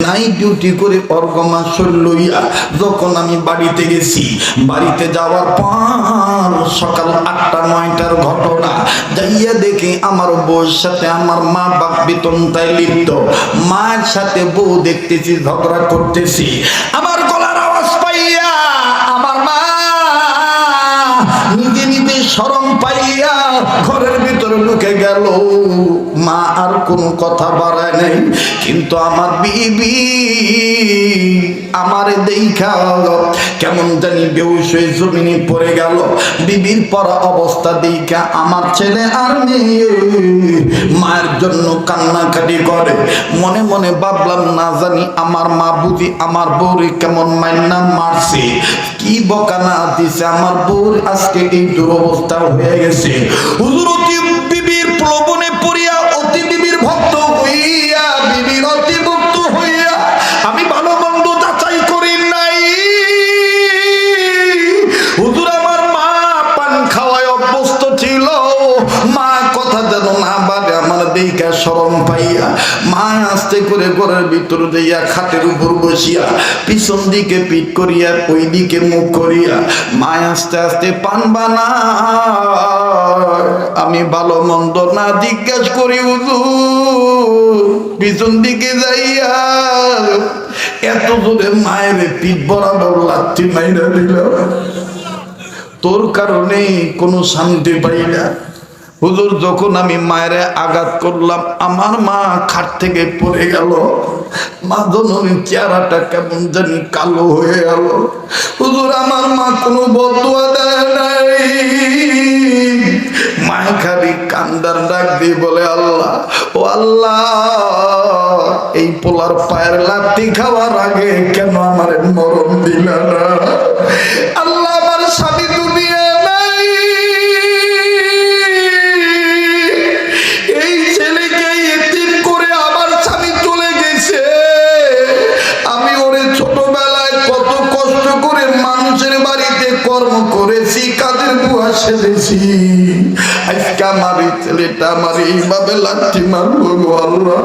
Night duty করে অর্গমা লইয়া যখন আমি বাড়িতে গেছি, বাড়িতে যাওয়ার পর সকাল 8টা-9টার ঘটনা, যাইয়া দেখি আমার বউর সাথে আমার মা বাপ বেতনটায় লিপ্ত। মায়ের সাথে বউ দেখতেছি ঝগড়া করতেছি। আমার গলার আওয়াজ পাইয়া আমার মা নিজে নিজে শরম পাইয়া ঘরের ভিতরে ঢুকে গেল। মা আর কোনো কথা বাড়ায় নাই, কিন্তু আমার বিবি আমারে দেখা কেমন জানি বেহুশ হয়ে জমিনে পড়ে গেল। বিবির পড়া অবস্থা দেখা আমার ছেলে আর মেয়ে মায়ের জন্য কান্নাকাটি করে। মনে মনে ভাবলাম, না জানি আমার মা বুঝি আমার বউরে কেমন মাইন্না মারছে, কি বকানা দিছে আমার বউর আজকে এই দুরবস্থা হয়ে গেছে। হুজুর অতি বিবির প্রলোভনে পড়িয়া, অতি বিবির ভক্ত হইয়া, বিবির অতি ভক্ত হইয়া আমি ভালো মন্দ যাচাই করি নাই। হুজুর আমার মা পান খাওয়ায় অভ্যস্ত ছিল, মা কথা যেন না বাদে আমার দেখা শরম পাইয়া মা আস্তে করে ঘরের ভিতর যাইয়া খাটের উপর বসিয়া পিছন দিকে পিঠ করিয়া ওই দিকে মুখ করিয়া মা আস্তে আস্তে পান বানায়। আমি ভালো মন্দ না জিজ্ঞেস করি, হুজুর পিছন দিকে যাইয়া এত জোরে মায়ের পিঠ বরাবর লাথি মাইরা দিল, তোর কারণে কোনো শান্তি পাই না। হুজুর যখন আমি মায়ের আঘাত করলাম, আমার মা খাট থেকে পড়ে গেল। মা জননীর চেহারাটা কেমন জানি কালো হয়ে গেল। হুজুর আমার মা কোনো বদুয়া দেয় নাই, মায়ের খালি কান্দার ডাক দিয়ে বলে, আল্লাহ ও আল্লাহ, এই পোলার পায়ের লাথি খাওয়ার আগে কেন আমার মরণ দিলা না। আল্লাহ আমার স্বামী দুনিয়া নাই, এই ছেলেকে এতিম করে আমার স্বামী চলে গেছে। আমি ওরে ছোটবেলায় কত কষ্ট করে মানুষের বাড়িতে কর্ম করেছি, কাজের বুয়া সেজেছি, আজকে আমার এই ছেলেটা আমার এইভাবে লাথি মারবো। গো আল্লাহ,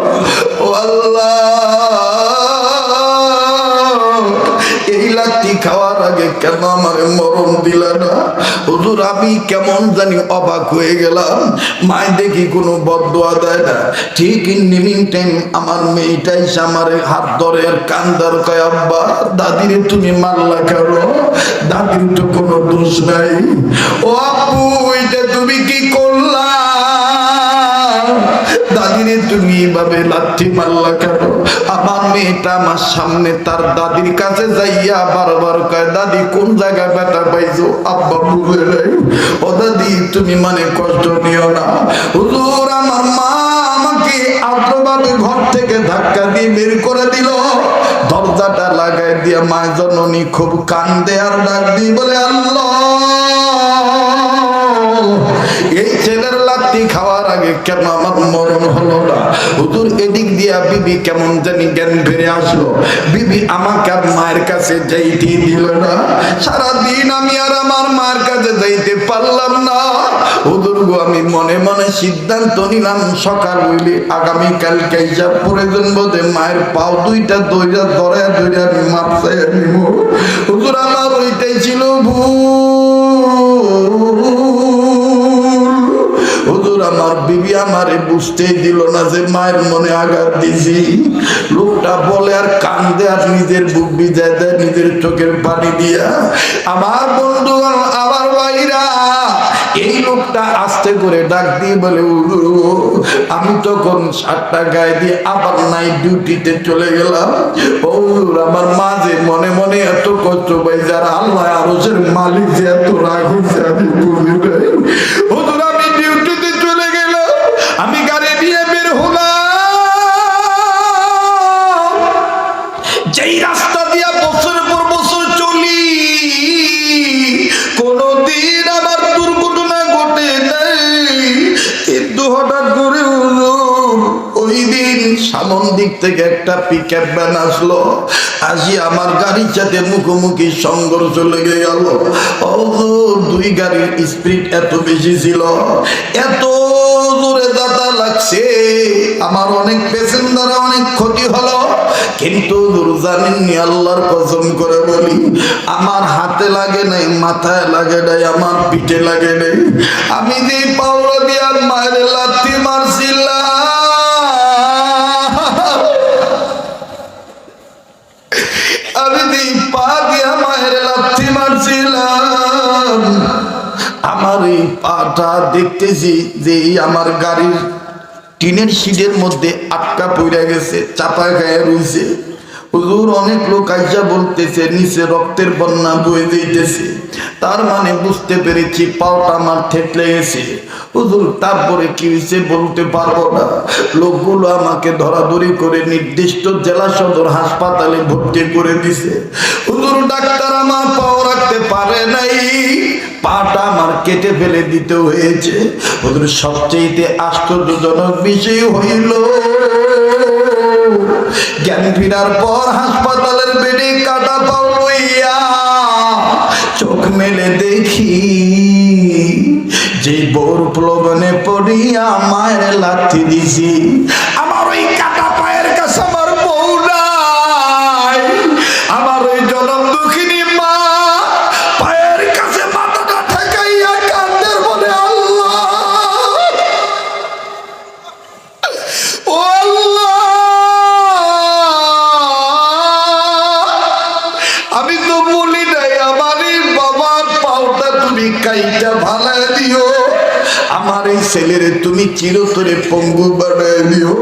ও আল্লাহ, এই লাথি খাওয়ার আগে কেন আমার মরণ দিলা না। হুজুর আমি কেমন জানি অবাক হয়ে গেলাম। মায় দেখি কোনো বদদোয়া দেয় না। ঠিক ইন টাইম আমার মেয়েটাই আমার হাত ধরে আর কান্দার কয়, আব্বা দাদিরে তুমি মারলা কেন? দাদির তো কোনো দোষ নাই। ও আপু এটা তুমি কি করলা? দাদিরে তুমি এভাবে লাথি মারলা কেন? আমার মেয়েটা আমার সামনে তার দাদির কাছে যাইয়া বারবার কয়, দাদি কোন জায়গায় ব্যথা পাইছো? আব্বা বুঝে নাই। ও দাদি তুমি মানে কষ্ট নিও না। হুজুর আমার মা আমাকে আদ্রভাবে ঘর থেকে ধাক্কা দিয়ে বের করে দিল। দরজাটা লাগাই দিয়া মায়ের জননী খুব কান্দে আর ডাক দিয়ে বলে, আল্লাহ এই ছেলের লাথি খাওয়ার আগে কেন আমার মরণ হলো না। হুজুর এদিক দিয়া বিবি কেমন জানি জ্ঞান ফিরে আসলো। বিবি আমাকে আর মায়ের কাছে যাইতে দিল না। সারাদিন আমি আর আমার মায়ের কাছে যাইতে পারলাম না। হুজুর গো আমি মনে মনে সিদ্ধান্ত নিলাম, সকাল হইলে আগামীকালকে যা প্রয়োজন বোধে মায়ের পাও দুইটা দইরা ধরে ধরে আমি মাপ চাইয়া নিব। হুজুর আমার ওইটাই ছিল হুজুর আমার বিবি আমারে বুঝতেই দিল না যে মায়ের মনে আঘাত দিছি। লোকটা বলে আর কান্দে আর নিজের বুক ভিজায় দেয় নিজের চোখের পানি দিয়া। আমার বন্ধুগণ আমার ভাইরা, এই লোকটা আস্তে করে ডাক দিয়ে বলে, আমি তখন 7টা গায়ে দিয়ে আবার নাইট ডিউটিতে চলে গেলাম। ও আমার মাঝে মনে মনে এত কষ্ট পাই, যারা আল্লাহ আরশের মালিক যে এত রাগ হয়েছে আমি বুঝি নাই। হুজুর আমি ডিউটিতে চলে গেলাম, আমি গাড়ি নিয়ে বের হলাম। যেই রাস্তা দিয়া বছর পর বছর চলি, কোনদিন আমার দুর্ঘটনা ঘটে নাই, কিন্তু হঠাৎ করে ওই দিন সামন দিক থেকে একটা পিকআপ ভ্যান আসলো। আসি আমার গাড়ির সাথে মুখোমুখি সংঘর্ষ লেগে গেল। দুই গাড়ির স্পিড এত বেশি ছিল, এত জোরে দাদা লাগছে, আমার অনেক পেশেন্টার অনেক ক্ষতি হলো, কিন্তু হুজুর জানেননি, আল্লাহর কসম করে বলি, আমার হাতে লাগে নাই, মাথায় লাগে নাই, আমার পিঠে লাগে নাই। আমি যে পাওয়া দিয়া মায়ের লাথি মারছিলাম, আমি যে পা দিয়া মায়ের লাথি মারছিলাম, আমার এই পাটা দেখতেছি যে আমার গাড়ির টিনের শীটের মধ্যে আটকা পড়ে গেছে, চাপা গায়ে রয়েছে। হুজুর অনেক লোক আইসা বলতেছে নিচে রক্তের বন্যা বয়ে যাইতেছে, তার মানে বুঝতে পেরেছি পাওটা আমার থেতলে গেছে। হুজুর তারপরে কি হয়েছে বলতে পারবো না। লোকগুলো আমাকে ধরাধরি করে নির্দিষ্ট জেলা সদর হাসপাতালে ভর্তি করে দিছে। হুজুর ডাক্তার আমার পাও রাখতে পারে নাই, পাটা আমার কেটে ফেলে দিতে হয়েছে। হুজুর সবচেয়ে আশ্চর্যজনক বিষয় হইল, জ্ঞান ফিরার পর হাসপাতালের বেডে কাটা পাও লইয়া চোখ মেলে দেখি যে বোর প্লবনে পড়িয়া মায়ের লাথি দিছি, আমার ওই কাটা পায়ের কাছে আমার বউ নাই। আমার ওই জনম দুঃখিনী মা পায়ের কাছে মাথাটা ঠেকাইয়া কান্দের বলে, আল্লাহ ও আল্লাহ, আমি তো বলি নাই আমার এই বাবার পাওটা তুমি কাইটা ভালায় দিও, আমার এই ছেলেরে তুমি চিরতরে পঙ্গু বানায় দিও।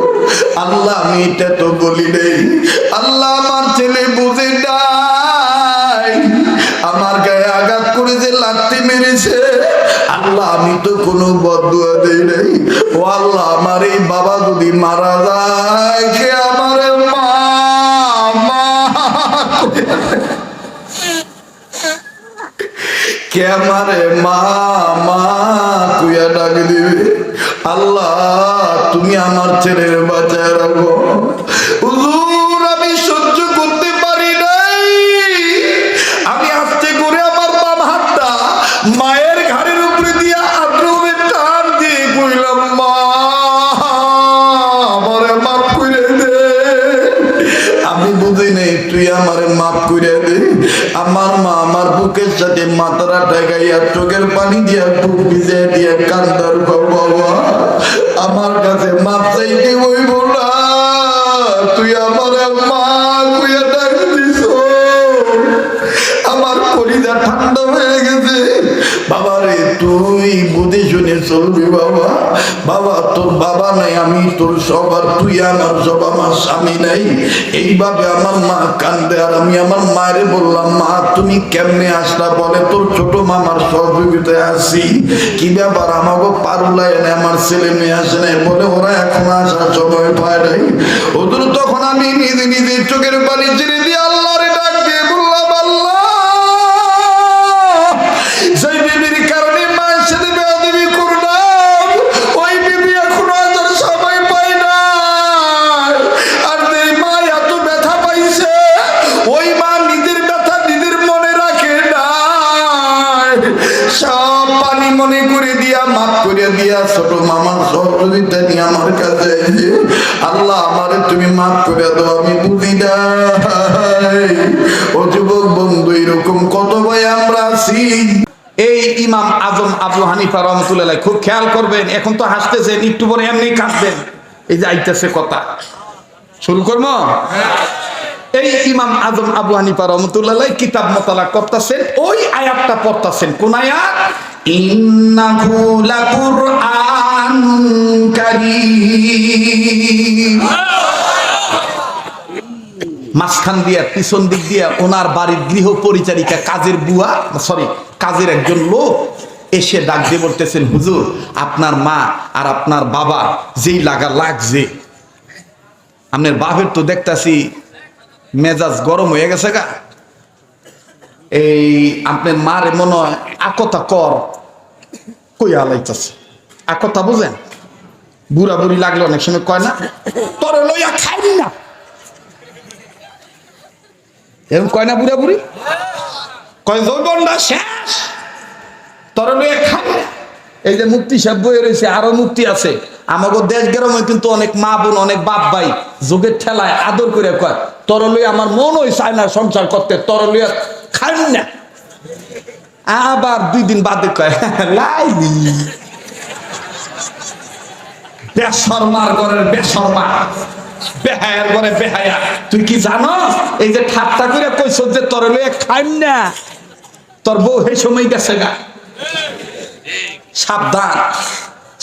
আল্লাহ আমি এটা তো বলি নাই, আল্লাহ আমার ছেলে বুঝে নাই, আমার গায়ে আঘাত করে যে লাথি মেরেছে, আল্লাহ আমি তো কোনো বদদুয়া দেই নাই। ও আল্লাহ আমার এই বাবা যদি মারা যায়, কে আমার মা মা কে আমারে মা মা কুয়া ডাক দিবে। আল্লাহ তুমি আমার ছেলের বাঁচায় রাখো। হুজুর আমি সহ্য করতে পারি নাই, আমি আস্তে করে আমার বাম হাতটা মায়ের ঘাড়ের উপরে দিয়ে আগ্রহে টান দিয়ে কইলাম, মা আমারে মাফ করে দে। আমি বুঝি নাই তুই আমারে মাফ করে দে। আমার মা আমার বুকের সাথে মাথাটা ঠেকাইয়া চোখের পানি দিয়া বুক ভিজে দিয়া কান্দার বাবা, আমার কাছে মাপ চাইতে হইব না, তুই আমার মা কুইয়া ডাক দিস। আমার কলিজা ঠান্ডা হয়ে গেছে। বাবা রে তুই বুঝে শুনে চলবি বাবা, বাবা তোর বাবা নাই আমি তোর সবার, তুই আমার সব, আমার স্বামী নাই। এইভাবে আমার মা কান্দে, আর আমি আমার মায়ের বললাম, মা তুমি কেমনে আসলা? বলে তোর ছোট মামার সহযোগিতায় আসি। কি ব্যাপার? আমাকে পারুলাই না, আমার ছেলে মেয়ে আসে নাই। বলে ওরা এখন আসার সময় পায় নাই। ওদের তখন আমি নিজে নিজে চোখের পানি ছেড়ে দিয়ে আল্লাহরে ডাক দিয়ে বললাম, আল্লাহ সেই বিবির কারণে মায়ের সাথে বেয়াদবি করলাম, ওই বিবি এখনো আসার সময় পায় না। আর যে মা এত ব্যথা পাইছে, ওই মা নিজের ব্যথা নিজের মনে রাখে না, সব পানি মনে করে দিয়া মাফ করে দিয়া ছোট মামার সহযোগিতা নিয়ে আমার কাছে এসে, আল্লাহ আমারে তুমি মাফ করে দাও, আমি বুঝি নাই। ও যুবক বন্ধু, এরকম কত ভাই আমরা আছি। এই ইমাম আজম আবু হানিফা রহমতুল্লাহ, খুব খেয়াল করবেন, এখন তো হাসতেছেন, একটু পরে এমনি কাঁদবেন। এই যে আইতেছে কথা, শুরু করবো। এই ইমাম আজম আবু হানিফা রহমতুল্লাহ কিতাব মোতালা করতেছেন, ওই আয়াতটা পড়তেছেন। কোন আয়াত? ইন্নাহু লাকুরআনুন কারীম। মাঝখান দিয়া পিছন দিক দিয়া ওনার বাড়ির গৃহ পরিচারিকা, কাজের বুয়া, সরি কাজের একজন লোক এসে ডাক দিয়ে বলতেছেন, হুজুর আপনার মা আর আপনার বাবা যেই লাগছে, আপনার বাপের তো দেখতাছি মেজাজ গরম হয়ে গেছে গা, এই আপনার মারে মনে হয় আকতা কর কই আলাইতেছে। আকতা বুঝেন? বুড়া বুড়ি লাগলে অনেক সময় কয় না, তোর লইয়া খাইনি না, এরকম কয় না বুড়া বুড়ি? কয় যৌবনটা শেষ, তোর লইয়া খাই না। এই যে মুক্তি সাহেব বইয়ে রয়েছে, আরো মুক্তি আছে, আমাগো দেশ গ্রামে কিন্তু অনেক মা বোন অনেক বাপ ভাই যোগের ঠেলায় আদর করে কয় তোর লইয়া আমার মন ওই চায় না সংসার করতে, তোর লইয়া খাই না। আবার 2 দিন বাদে কয় লাইলি বেশরমার ঘরের বেশরমা, বেহায়ার ঘরে বেহায়া। তুই কি জানো এই যে ঠাট্টা করে কইছ যে তোর লইয়া খাই না, তোর বউ সেই সময় গেছে গা। সাবধান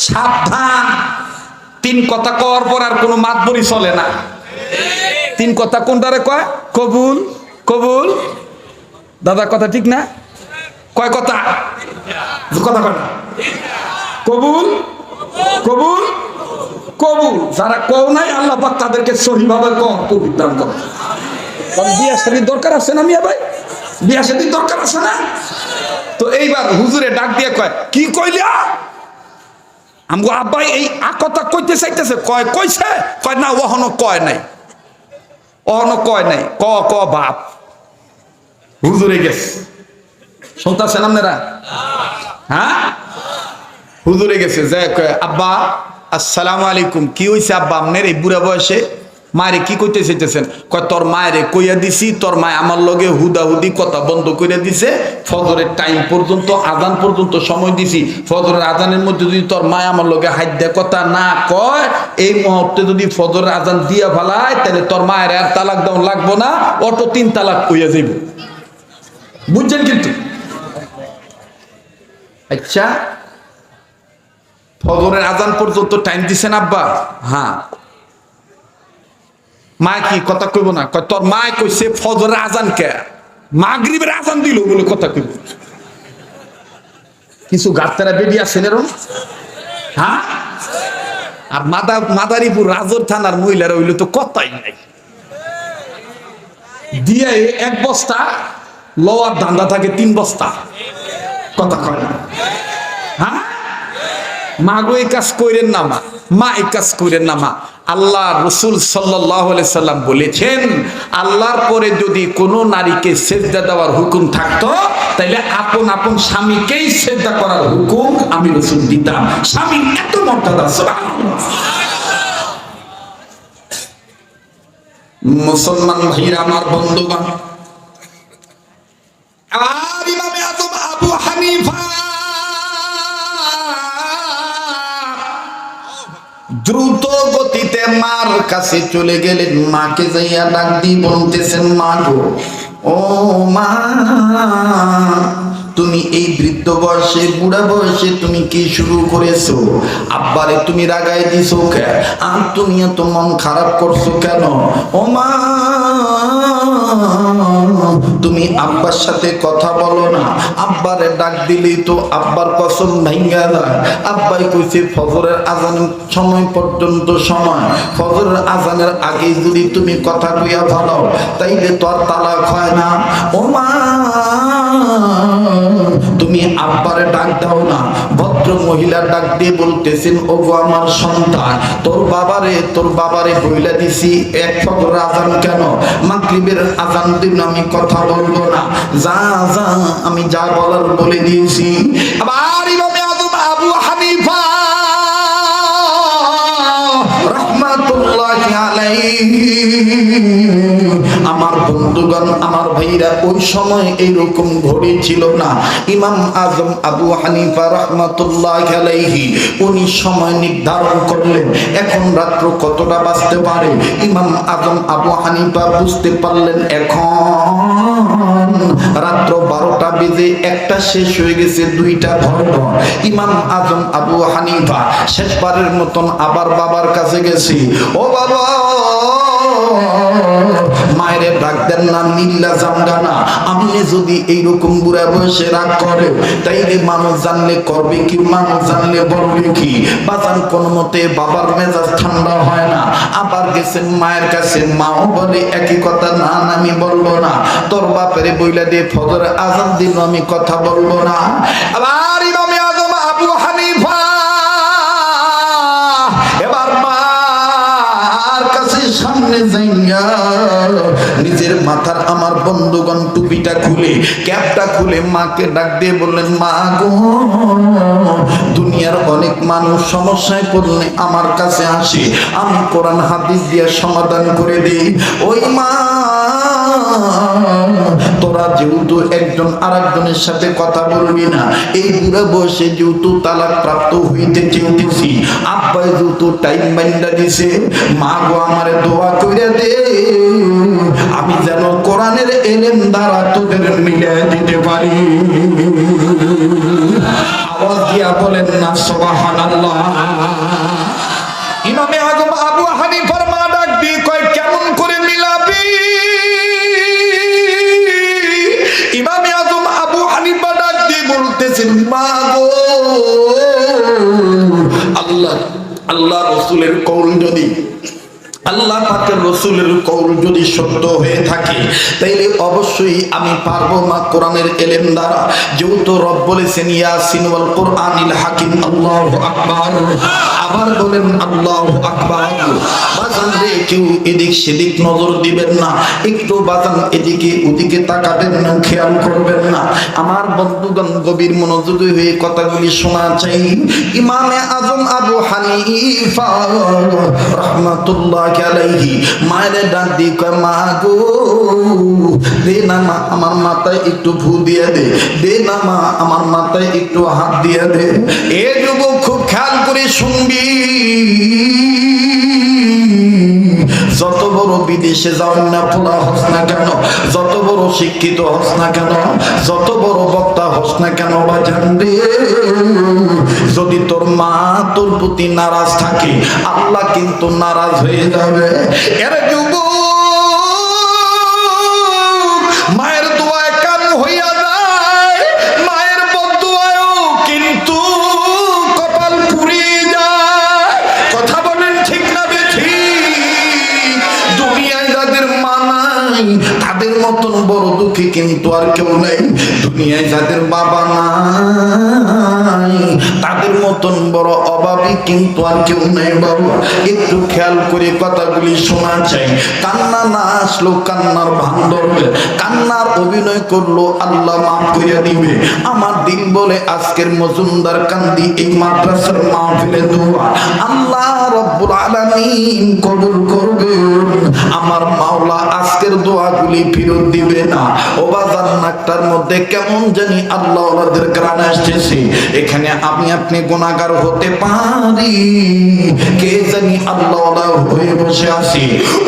সাবধান, 3 কথা কওয়ার পর আর কোনো মাতবরি চলে না। 3 কথা কোনটারে কয়? কবুল কবুল। দাদা কথা ঠিক না? কয় কথা? কথা কয় না। কবুল কবুল কবুল। যারা কও নাই আল্লাহ পাক তাদেরকে সহিভাবে কবুল দান করে। বিয়া শাদীর দরকার আছে না মিয়া ভাই? বিয়া শাদীর দরকার আছে না? তো এইবার হুজুরে ডাক দিয়ে কয় কি কইলা? আমগো আব্বাই এই কথা কইতে চাইতেছে। কয় কইছে? কয় না ওহনো কয় নাই, ওহনো কয় নাই। ক বাপ হুজুরে গেছে। শুনতাছেন আপনারা? হ্যাঁ হুজুরে গেছে যে কয় আব্বা আসসালামু আলাইকুম। কি হইছে আব্বা আপনার এই বুড়া বয়সে? মায়েরে কি কইতে চাইতেছেন? কয় তোর মায়েরে কইয়া দিছি, তোর মায় আমার লগে হুদাহুদি কথা বন্ধ করে দিছে। ফজরের টাইম পর্যন্ত আজান পর্যন্ত সময় দিছি। ফজরের আজানের মধ্যে যদি তোর মায় আমার লগে হাইদ্যা কথা না কয়, এই মুহূর্তে যদি ফজরের আজান দিয়া ফেলায় তাহলে তোর মায়ের আর তালাক দেওয়া লাগবো না, অটো 3 তালাক কইয়া যাইব। বুঝছেন? কিন্তু আচ্ছা ফজরের আজান পর্যন্ত টাইম দিছেন আব্বা? হ্যাঁ। মা কি কথা কইব না? কয় তোর মা কইছে ফজরের আজান কে, মাগরিবের আজান দিল বলে কথা কইব। কিছু গাত্তারা বেডি আছেন এরকম। হ্যাঁ। আর মাদারীপুর রাজর থানার মহিলারা হইলে তো কথাই নাই। দিয়ে 1 বস্তা লোয়ার ধান্দা থাকে 3 বস্তা। কথা কয় না। হ্যাঁ। মা গো এই কাজ কইরেন না, মা এই কাজ কইরেন না মা। আল্লাহ রসুল সাল্লাল্লাহু আলাইহি সাল্লাম বলেছেন আল্লাহর পরে যদি কোনো নারীকে সেজদা দেওয়ার হুকুম থাকতো তাইলে আপন আপন স্বামীকেই সেজদা করার হুকুম আমি রসুল দিতাম। স্বামী এত মর্যাদা। সুবহানাল্লাহ। মুসলমান ভাইরা আমার বন্ধুগণ, আর ইমামে আযম আবু হানিফা দ্রুত গতিতে মার কাছে চলে গেলেন। মাকে যাইয়া ডাক দিয়ে বলতেছেন মা গো, ও মা তুমি এই বৃদ্ধ বয়সে বুড়া বয়সে তুমি কি শুরু করেছো? আব্বারে তুমি রাগাই দিছো কেন? আর তুমি এত মন খারাপ করছো কেন? ও মা তুমি আব্বার সাথে কথা বলো না। আব্বারে ডাক দিলেই তো আব্বার কসম ভাঙ্গা যায়। আব্বাই কইছে ফজরের আজানের সময় পর্যন্ত সময়, ফজরের আজানের আগে যদি তুমি কথা কইয়া ভালো তাইলে তো আর তালাক হয় না। ও মা তুমি আব্বারে ডাক দাও না। ভদ্র মহিলা ডাক দিয়ে বলতেছেন ও গো আমার সন্তান, তোর বাবারে বইলা দিছি 1 ফজর আজান কেন, মাগরিবের আজান দিন আমি কথা বলবো না। যা যা আমি যা বলার বলে দিয়েছি। আবার ইমামে আযম আবু হানিফা রাহমাতুল্লাহি আলাইহি, আমার বন্ধুগণ আমার ভাইরা ওই সময় এইরকম ঘড়ি ছিল না। ইমাম আযম আবু হানিফা রাহমাতুল্লাহি আলাইহি উনি সময় নির্ধারণ করলেন এখন রাত্র কতটা বাজতে পারে। ইমাম আযম আবু হানিফা বুঝতে পারলেন এখন রাত্র 12টা বেজে 1টা শেষ হয়ে গেছে, 2টা ধরল। ইমাম আযম আবু হানিফা শেষবারের মতন আবার বাবার কাছে গেছি। ও বাবা, মায়ের ডাক দেন না, নীলা জামগানা। আপনি যদি এইরকম বুড়া বয়সে রাগ করে তাইলে মানুষ জানলে করবে কি, মানুষ জানলে বলবে কি? বাজান কোন মতে বাবার মেজাজ ঠান্ডা হয় না। আবার গেছেন মায়ের কাছে, মাও বলে একই কথা, না আমি বলবো না। তোর বাপেরে বইলা দিয়ে ফজর আজান দিল আমি কথা বলবো না। আবার ইমামে আযম আবু হানিফা এবার মার কাছে সামনে সামনে যাইয়া নিজের মাথার আমার বন্ধুগণ টুপিটা খুলে ক্যাপটা খুলে মাকে ডাক দিয়ে বললেন, মা গো, দুনিয়ার অনেক মানুষ সমস্যায় পড়লে আমার কাছে আসে, আমি কোরআন হাদিস দিয়ে সমাধান করে দিই। ওই মা, তোরা যেহেতু একজন আরেকজনের সাথে কথা বলবি না, এই বুড়া বয়সে যেহেতু তালাক প্রাপ্ত হইতে চেয়েছি, আব্বাই যেহেতু টাইম বাইন্ডা দিছে, মা গো আমারে দোয়া কইরা দে, আমি যেন কোরআনের এলেম দ্বারা তোদের মিলে দিতে পারি। আওয়াজ দিয়া বলেন না সুবহানাল্লাহ। ইমামে আজম আবু হানিফার মা ডাক দিয়ে কয়, কেমন করে মিলাবি? ইমামে আজম আবু হানিফা ডাক দিয়ে বলতেছেন, মা গো, আল্লাহ রাসূলের কওল যদি, আল্লাহ পাকের রাসূলের কওল যদি সত্য হয়ে থাকে, তাইলে অবশ্যই আমি পারবো মা কোরআনের এলেম দ্বারা। যেহেতু রব বলেছেন ইয়াসিন ওয়াল কোরআনিল হাকিম, আল্লাহু আকবার। আবার বলেন আল্লাহু আকবার। বাজান রে, কেউ এদিক সেদিক নজর দিবেন না, একটু বাজান এদিকে ওদিকে তাকাবেন না, খেয়াল করবেন না। আমার বন্ধুগণ গভীর মনোযোগী হয়ে কথাগুলি শোনা চাই। ইমামে আজম আবু হানিফা রাহমাতুল্লাহ আলাইহি মায়ের ডাক দিয়ে কয়, মা গো, দে না মা আমার মাথায় একটু ফু দিয়ে দে, দে না মা আমার মাথায় একটু হাত দিয়ে দে। এ যুবক খুব খেয়াল করে শুনবি, যত বড় বিদেশে যাও না পোলা হস না কেন, যত বড় শিক্ষিত হস না কেন, যত বড় বক্তা হস না কেন, বাজান রে, যদি তোর মা তোর প্রতি নারাজ থাকে, আল্লাহ কিন্তু নারাজ হয়ে যাবে। এর যুবক মায়ের দোয়ায় কান হইয়া যায়, মায়ের বদদোয়ায়ও কিন্তু কপাল পুড়িয়ে যায়। কথা বলেন ঠিক না বেঠিক? দুনিয়ায় যাদের মা নাই, তাদের মতন বড় দুঃখী কিন্তু আর কেউ নাই। দুনিয়ায় যাদের বাবা নাই, তাদের মতন বড় অভাবী কিন্তু আর কেউ নাই। বাবা, একটু খেয়াল করে কথাগুলি শোনা চাই। কান্না না আসলো কান্নার ভান ধরবে, কান্নার অভিনয় করলো আল্লাহ মাফ করে দিবে। আমার দিন বলে আজকের মজুমদার কান্দি এই মাদ্রাসার মাহফিলে দোয়া আল্লাহ রব্বুল আলামিন কবুল করবেন। আমার মাওলা আজকের দোয়াগুলি ফেরত দিবে না। ও বাজার নাকটার মধ্যে কেমন জানি আল্লাহ ওনাদের গ্রান আসতেছে। এখানে আমি আপনি গুনাহগার হতে পারি, কে জানি আল্লাহ হয়ে বসে আছি।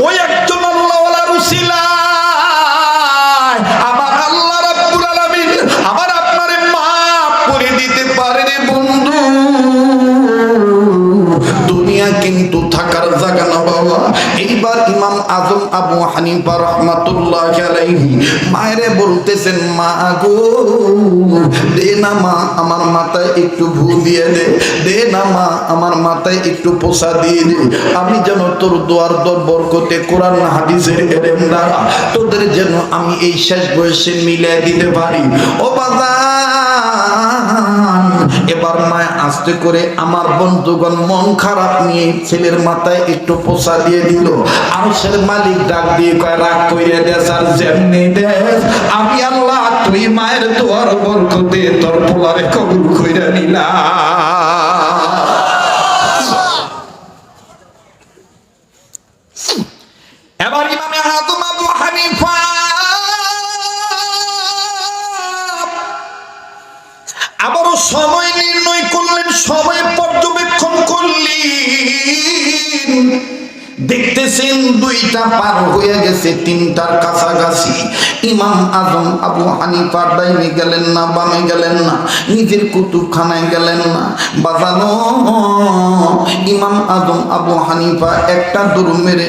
ওই একজন আল্লাহ উসিলায় আমার আল্লাহ রাব্বুল আলামিন আমার আপনারে মাফ করে দিতে পারে রে বন্ধু। দুনিয়া কিন্তু থাকার জায়গা না বাবা। এইবার ইমাম আজম আবু হানিফা রাহমাতুল্লাহ আলাইহি মায়েরে বলতেছেন, মা গো, দে না মা আমার মাথায় একটু ভু দিয়ে দে, দে না মা আমার মাথায় একটু পোছা দিয়ে দে, আমি যেন তোর দোয়ার দর বরকতে কোরআন হাদিসের এলেম দ্বারা তোদের যেন আমি এই শেষ বয়সে মিলিয়ে দিতে পারি। ও বাবা, এবার মায় আস্তে করে আমার বন্ধুগণ মন খারাপ নিয়ে ছেলের মাথায় একটু পোছা দিয়ে দিল। আরশের মালিক ডাক দিয়ে কয়, রাগ কইরা দেস আর যেমনি দেস, আমি আল্লাহ তুই মায়ের দোয়ার বরকতে তোর পোলারে কবুল কইরা নিলাম। এবার ইমামে আজম আবু হানিফা আবারও সময় নির্ণয় করলেন, সময় পর্যবেক্ষণ করলেন। দেখতেছেন দুইটা পার হয়ে গেছে, তিনটার কাছাকাছি। ইমাম আজম আবু হানিফা ডাইনে গেলেন না, বামে গেলেন না, নিজের কুতুবখানায় গেলেন না। বাজানো ইমাম আজম আবু হানিফা একটা দৌড় মেরে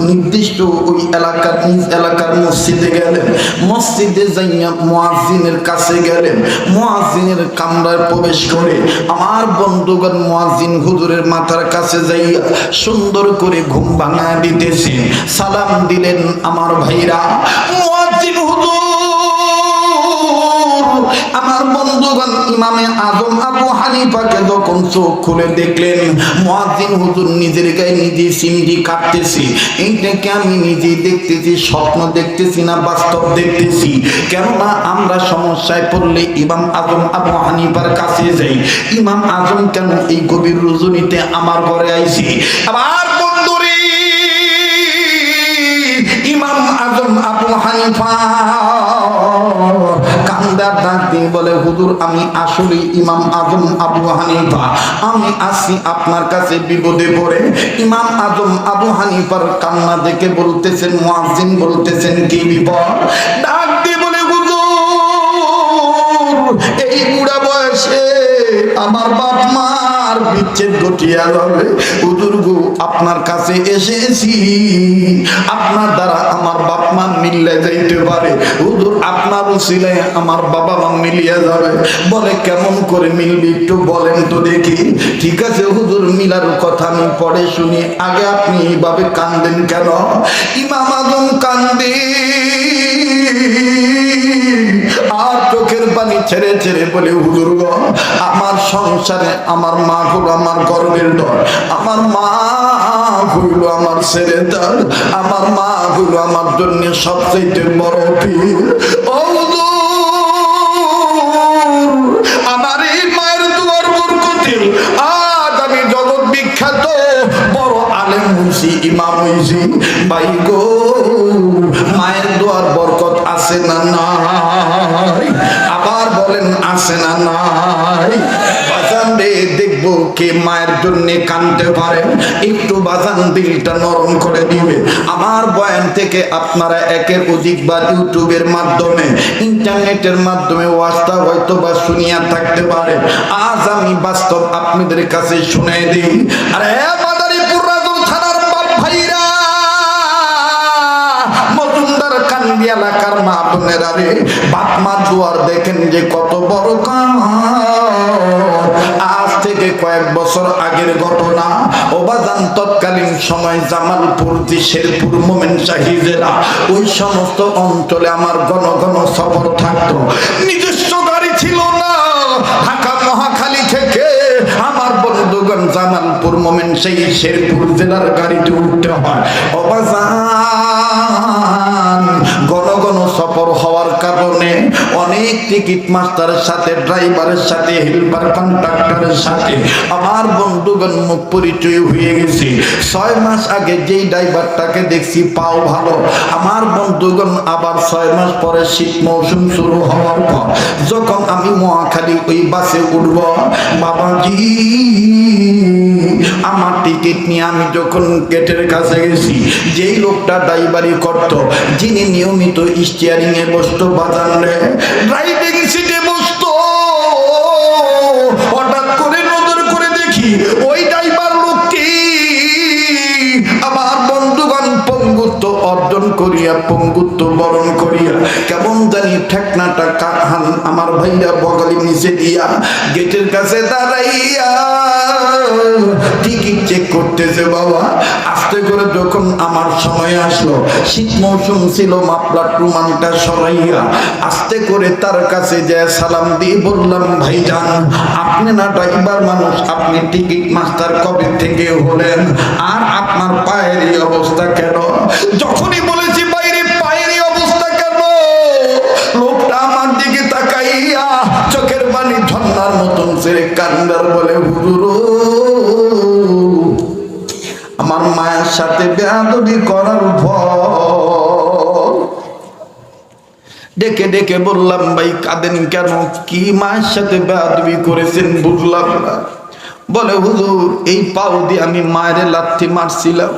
নির্দিষ্ট ওই এলাকার নিজ এলাকার মসজিদে গেলেন। মসজিদে যাইয়া মুয়াজ্জিনের কাছে গেলেন। মুয়াজ্জিনের কামরায় প্রবেশ করে আমার বন্ধুগণ মুয়াজ্জিন হুজুরের মাথার কাছে যাইয়া সুন্দর করে ঘুম ভাঙা দিতেছেন। সালাম দিলেন আমার ভাইরা। মুয়াজ্জিন হুজুর আমার বন্ধুগণ ইমামে আজম আবু হানিফাকে যখন চোখ খুলে দেখলেন মুয়াজ্জিন হুজুর নিজের গায়ে নিজে সিমটি কাটতেছি, এইটাকে আমি নিজেই দেখতেছি, স্বপ্ন দেখতেছি না বাস্তব দেখতেছি। কেননা আমরা সমস্যায় পড়লে ইমাম আজম আবু হানিফার কাছে যাই। ইমাম আজম কেন এই গভীর রজনীতে আমার ঘরে আইছি? আবার বন্ধুরে, ইমাম আজম আবু হানিফা কান্দার ডাক দিয়ে বলে, হুজুর আমি আসলে ইমাম আজম আবু হানিফা, আমি আসি আপনার কাছে বিপদে পড়ে। ইমাম আজম আবু হানিফার কান্না দেখে বলতেছেন, মুয়াজ্জিন বলতেছেন কি বিপদ? ডাক দিয়ে বলে, হুজুর এই বুড়া বয়সে আমার বাপ মার বিচ্ছেদ ঘটিয়া যাবে। হুজুর গো আপনার কাছে এসেছি, আপনার দ্বারা আমার বাপ মা মিলে যাইতে পারে। হুজুর আপনার উসিলায় আমার বাবা মা মিলিয়ে যাবে। বলে কেমন করে মিলবি একটু বলেন তো দেখি। ঠিক আছে হুজুর, মিলার কথা আমি পরে শুনি, আগে আপনি এইভাবে কান্দেন কেন? ইমাম আজম কান্দে আর চোখের পানি ছেড়ে ছেড়ে বলে, হুজুর গো আমার সংসারে আমার মা হলো আমার গর্বের দর, আমার মা হইল আমার ছেলেটার, আমার মা হইল আমার জন্য সবচেয়ে বড় পীর। ও হুজুর আমার এই মায়ের দুয়ার বরকতে আজ আমি জগৎ বিখ্যাত বড় আলেম হইছি, ইমাম হইছি। ভাই গো মায়ের দুয়ার বরকত আছে না নাই? আবার বলেন আছে না নাই? বাজান রে দেখবো কে মায়ের জন্য কাঁদতে পারে, একটু বাজান দিলটা নরম করে দিবে। আমার বয়ান থেকে আপনারা একের অধিকবার ইউটিউবের মাধ্যমে ইন্টারনেটের মাধ্যমে ওয়াজটা হয়তো বা শুনিয়া থাকতে পারে। আজ আমি বাস্তব আপনাদের কাছে শুনে দিই। আরে মাদারীপুর রাজুর থানার বাপ ভাইরা, মজুমদার কান্দি এলাকার মা বোনেরা রে, বাপ মা জোয়ার দেখেন যে কত বড় কাম। আজ থেকে কয়েক বছর আগের ঘটনা। ওবাজান তৎকালীন সময় জামালপুর, শেরপুর, মোমেনশাহী জেলা ওই সমস্ত অঞ্চলে আমার ঘন ঘন সফর থাকতো। নিজস্ব গাড়ি ছিল না, ঢাকা মহাখালী থেকে আমার বন্ধুগণ জামালপুর, মোমেনশাহী, শেরপুর জেলার গাড়িতে উঠতে হয়। ওবাজান ঘন ঘন সফর হওয়ার কারণে অনেক টিকিট মাস্টারের সাথে, ড্রাইভারের সাথে, হেল্পার কন্ট্রাক্টরের সাথে আমার বন্ধুগণ মুখ পরিচয় হয়ে গেছে। 6 মাস আগে যেই ড্রাইভারটাকে দেখছি পাও ভালো, আমার বন্ধুগণ আবার 6 মাস পরে শীত মৌসুম শুরু হওয়ার পর যখন আমি মহাখালী ওই বাসে উঠব, বাবাজি আমার টিকিট নিয়ে আমি যখন গেটের কাছে গেছি, যেই লোকটা ড্রাইভারি করত, যিনি নিয়মিত স্টিয়ারিং এ বসতো, বাজান রে ড্রাইভিং সিটে বসতো, হঠাৎ করে নজর করে দেখি ওই ড্রাইভার লোকটি আমার বন্ধুগণ পঙ্গুত্ব অর্জন করিয়া, পঙ্গুত্ব বরণ করিয়া কেমন জানি ঠেকনাটা কাহান আমার ভাইরা বগলি নিচে দিয়া গেটের কাছে দাঁড়াইয়া টিকিট চেক করতেছে। বাবা আস্তে করে যখন আমার সময় আসলো, শীত মৌসুম ছিল, মাফলার রুমালটা সরাইয়া আস্তে করে তার কাছে যায় সালাম দিয়ে বললাম, ভাইজান আপনি না ড্রাইভার মানুষ, আপনি টিকিট মাস্টার কবে থেকে হলেন, আর আপনার পায়ের এই অবস্থা কেন? যখনই বলেছি বাইরে পায়ের এই অবস্থা কেন, লোকটা আমার দিকে তাকাইয়া চোখের পানি ঝর্ণার মতন ছেড়ে কান্দার বলে, হুজুর আমার মায়ের সাথে বেয়াদবি করার ফল। ডেকে ডেকে বললাম, ভাই কাঁদেন কেন, কি মায়ের সাথে বেয়াদবি করেছেন বুঝলাম না। বলে হুজুর এই পাও দিয়ে আমি মায়ের লাথি মারছিলাম,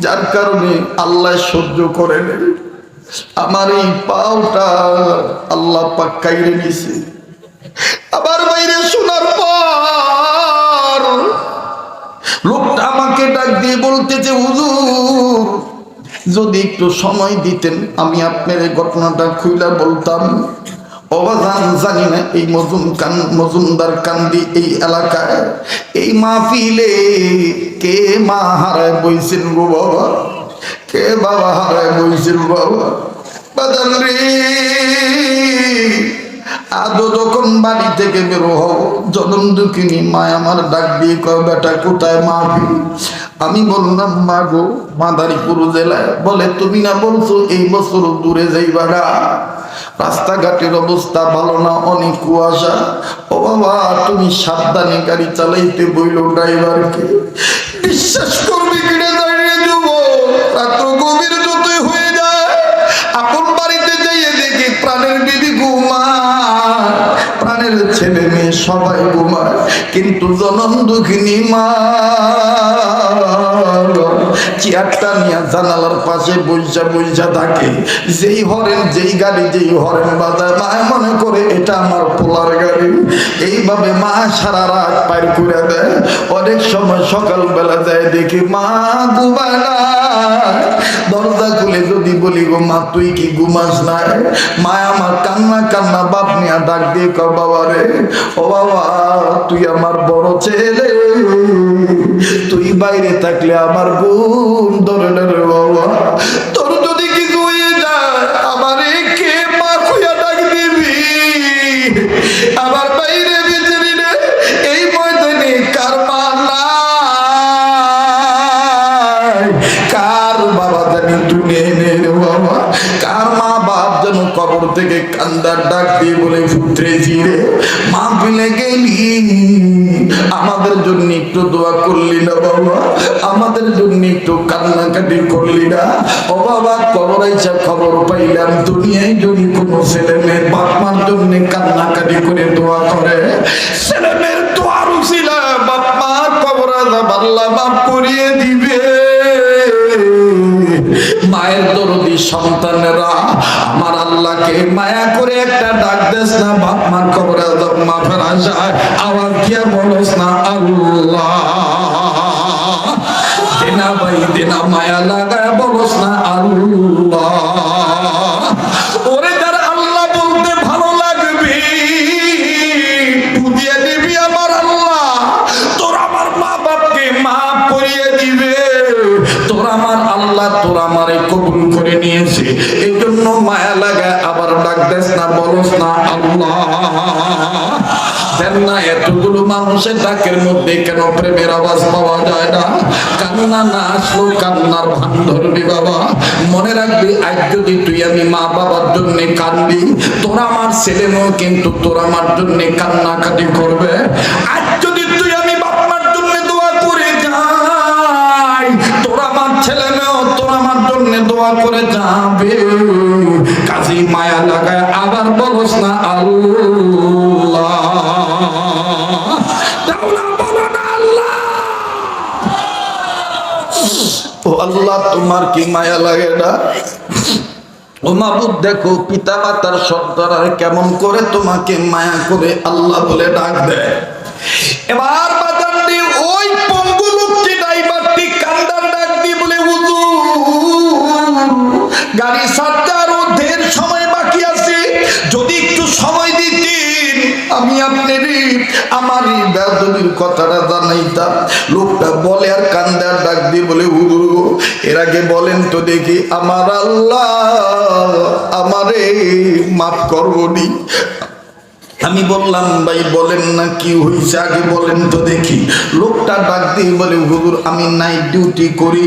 যার কারণে আল্লাহ সহ্য করে নেই, আমার এই পাওটা আল্লাহ পাক কাইরে নিছে। আবার বাইরে শোনার পর লোকটা আমাকে ডাক দিয়ে বলতেছে, হুজুর যদি একটু সময় দিতেন আমি আপনার এই ঘটনাটা খুইলা বলতাম। অবাজান জানি না এই মজুমদার কান্দি এই এলাকায় এই মাহফিলে কে মা হারায় বইছেন গো বাবা, কে বাবা হারায় বইছেন বাবা। বাদান রে আদৌ যখন বাড়ি থেকে বের হব, জনম দুঃখিনী মা আমার ডাক দিয়ে কয় বেটা কোথায় মাহফিল? আমি বললাম মা গো মাদারীপুর জেলায়। বলে তুমি না বলছো এই বছর দূরে যাইবা না? রাস্তাঘাটের অবস্থা ভালো না, অনেক কুয়াশা। ও বাবা তুমি সাবধানে গাড়ি চালাইতে বইল ড্রাইভারকে। বিশ্বাস করবি কিনে দাঁড়িয়ে দেব, রাত্র গভীর যতই হয়ে যায় আপন বাড়িতে যাইয়ে দেখি প্রাণের বিবি ঘুমায়, প্রাণের ছেলে মেয়ে সবাই ঘুমায়, কিন্তু জনম দুঃখিনী মা চেয়ারটা নিয়ে জানালার পাশে বইসা বইসা থাকে। যেই হরেন যেই গাড়ি যেই হরেন বাজায় মা মনে করে এটা আমার পোলার গাড়ি। এইভাবে মা সারা রাত পার করে দেয়। অনেক সময় সকালবেলা যায় দেখি মা ঘুমায় না। দরজা খুলে যদি বলি গো মা তুই কি ঘুমাস না? মা আমার কান্না কান্না বাপ নিয়ে ডাক দিয়ে কর বাবা রে, ও বাবা তুই আমার বড় ছেলে, তুই বাইরে থাকলে আমার ঘুম ধরে না রে বাবা। তোর যদি কিছু হয়ে যায় আমার কে মা খুঁয়া ডাক দিবি? আমার বাইরে বেচারি রে এই ময়দানে কার মা নাই, কার বাবা জানি দুনিয়া নেই রে বাবা, কার মা বাপ যেন কবর থেকে কান্দার ডাক দিয়ে বলে পুত্রে জিরে মা ফেলে গেলি, আমাদের জন্য একটু দোয়া করলি না বাবা, আমাদের জন্য একটু কান্নাকাটি করলি না? ও বাবা কবর আইসা খবর পাইলাম দুনিয়ায় যদি কোনো ছেলে মেয়ের বাপ মার জন্য কান্নাকাটি করে দোয়া করে, ছেলে মেয়ের দোয়ার উসিলা বাপ মা কবর আযাব আল্লাহ মাফ করিয়ে দিবে। মায়ের দরদি সন্তানেরা আমার আল্লাহকে মায়া করে একটা ডাক দেস না, বাপ মার কবর আযাব মাফের আশায় আওয়াজ দিয়ে বলস না আল্লাহ দেনা ভাই দেনা, মায়া লাগায় বলস না আল্লাহ। ওরে যার আল্লাহ বলতে ভালো লাগবে বুঝিয়ে দিবি আমার আল্লাহ, তোর আমার মা বাপকে মাফ করিয়ে দিবে। তোর আমার আল্লাহ তোর আমারে কবুল করে নিয়েছে, এই জন্য মায়া লাগায় আবার ডাক দেস না, বলস না আল্লাহ। দেন না এতগুলো মানুষের ডাকের মধ্যে কেন প্রেমের আওয়াজ পাওয়া যায় না? কান্না না আসলো কান্নার ভান ধরবি বাবা। মনে রাখবি আজ যদি তুই আমি মা বাবার জন্য কাঁদবি, তোরা আমার ছেলে মেয়ে কিন্তু তোর আমার জন্য কান্নাকাটি করবে। আজ যদি তুই আমি বাপ মার জন্য দোয়া করে যাই, তোরা আমার ছেলে মেয়ে তোর আমার জন্য দোয়া করে যাবে। কাজী মায়া লাগায় আবার বলস না আল্লাহ। ও আল্লাহ তোমার কি মায়া লাগে না? ও মাবুদ দেখো পিতা মাতার সন্তানরা কেমন করে তোমাকে মায়া করে আল্লাহ বলে ডাক দেয়। এবার বাজার দিয়ে ওই পঙ্গু লোকটি ড্রাইভারটি কান্দার ডাক দিয়ে বলে হুজুর গাড়ি ছাড়তে আরো ঢের সময় বাকি আছে, যদি একটু সময় দিতেন আমি আপনার আমার এই বেদবির কথাটা জানাইতাম। লোকটা বলে আর কান্দার ডাক দিয়ে বলে হুজুর এর আগে বলেন তো দেখি আমার আল্লাহ আমারে মাফ করবনি। আমি বললাম ভাই বলেন না কি হয়েছে আগে বলেন তো দেখি। লোকটা ডাক দিয়ে বলে হুজুর আমি নাইট ডিউটি করি,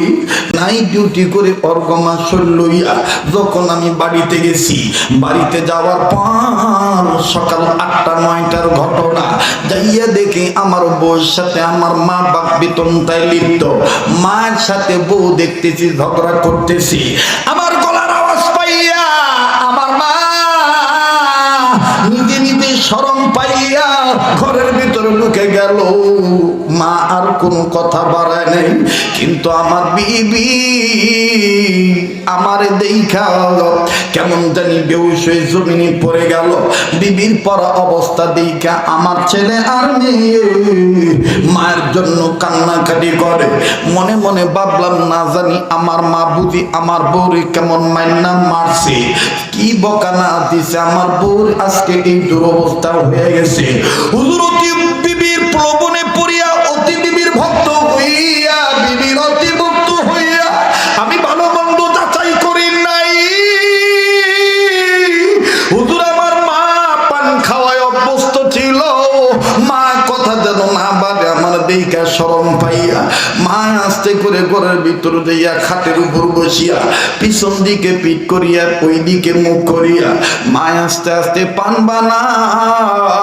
নাইট ডিউটি করে অর্গমাস লইয়া যখন আমি বাড়িতে গেছি, বাড়িতে যাওয়ার পর সকাল 8টা-9টার ঘটনা, যাইয়া দেখি আমার বউর সাথে আমার মা বাপ বেতনটায় লিপ্ত, মায়ের সাথে বউ দেখতেছি ঝগড়া করতেছি। আমার গলার আওয়াজ পাইয়া আমার মা নিজে নিজে শরম পাইয়া ঘরের ভিতরে ঢুকে গেল। মা আর কোনো কথা বাড়ায় নাই, কিন্তু আমার বিবি আমারে দেখা কেমন জানি বেহুশ হয়ে জমিনে পড়ে গেল। বিবির পড়া অবস্থা দেখা আমার ছেলে আর মেয়ে মায়ের জন্য কান্নাকাটি করে। মনে মনে ভাবলাম না জানি আমার মা বুঝি আমার বউরে কেমন মাইন্না মারছে, কি বকানা দিছে আমার বউর আজকে এই দুরবস্থা হয়ে গেছে। হুজুর অতি বিবির প্রলোভনে পড়িয়া অতি বিবির ভক্ত হইয়া বিবির অতি ভক্ত হইয়া আমি ভালো মন্দ যাচাই করি নাই। হুজুর আমার মা পান খাওয়ায় অভ্যস্ত ভিতর যাইয়া খাটের উপর বসিয়া পিছন দিকে পিঠ করিয়া ওই দিকে মুখ করিয়া মায় আস্তে আস্তে পান বানায়।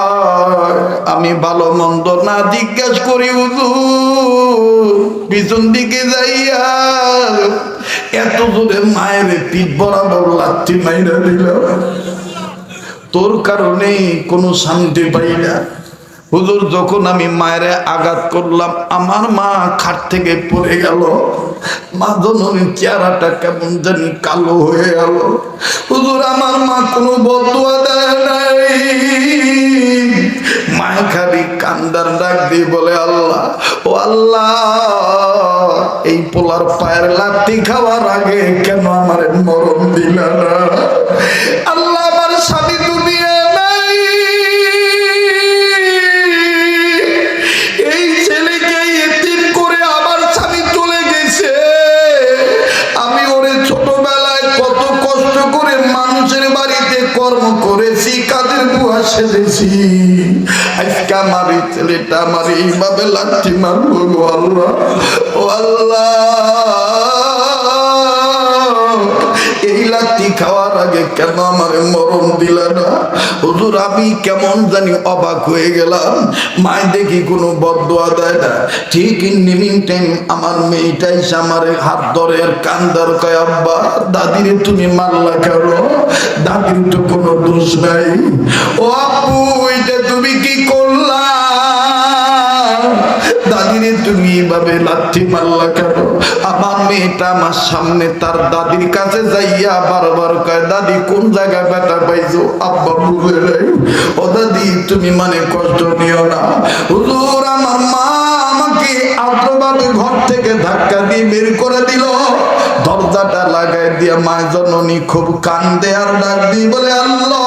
আমি ভালো মন্দ না জিজ্ঞাসা করি হুজুর পিছন দিকে যাইয়া এত জোরে মায়ের পিঠ বরাবর লাথি মাইরা দিল, তোর কারণে কোনো শান্তি পাই না। হুজুর যখন আমি মায়ের আঘাত করলাম আমার মা খাট থেকে পড়ে গেল, মা জননীর চেহারাটা কেমন জানি কালো হয়ে গেল। হুজুর আমার মা কোনো বদুয়া দেয় নাই, মায় খালি কান্দার ডাক দিয়ে বলে আল্লাহ ও আল্লাহ এই পোলার পায়ের লাথি খাওয়ার আগে কেন আমার মরণ দিলা না। আল্লাহ আমার স্বামী দুনিয়া নাই, এই ছেলেকে এতিম করে আমার স্বামী চলে গেছে, আমি ওরে ছোটবেলায় কত কষ্ট করে মানুষের বাড়িতে কর্ম করেছি, কাদের বুয়া সেজেছি, আজকে আমার এই ছেলেটা আমার এইভাবে লাঠি মারবো গো আল্লাহ ও আল্লাহ। এই লাঠি খাওয়ার আগে কেন আমার মরণ দিলা না। হুজুর আমি কেমন জানি অবাক হয়ে গেলাম, মায় দেখি কোনো বদদোয়া দেয় না। ঠিক ইন টাইম আমার মেয়েটাই আমার হাত ধরে আর কান্দার কয় আব্বা দাদিরে তুমি মারলা কেন, দাদির তো কোনো দোষ নাই। ও আপু এটা তুমি কি করলা, দাদিরে তুমি এভাবে লাথি মারলা কেন। আমার মেয়েটা আমার সামনে তার দাদির কাছে যাইয়া বারবার কয় দাদি কোন জায়গায় ব্যথা পাইছো, আব্বা বুঝে নাই। ও দাদি তুমি মানে কষ্ট নিও না। হুজুর আমার মা আমাকে আদ্রভাবে ঘর থেকে ধাক্কা দিয়ে বের করে দিল, দরজাটা লাগাই দিয়ে মায়ের জননী খুব কান্দে আর ডাক দিয়ে বলে আল্লাহ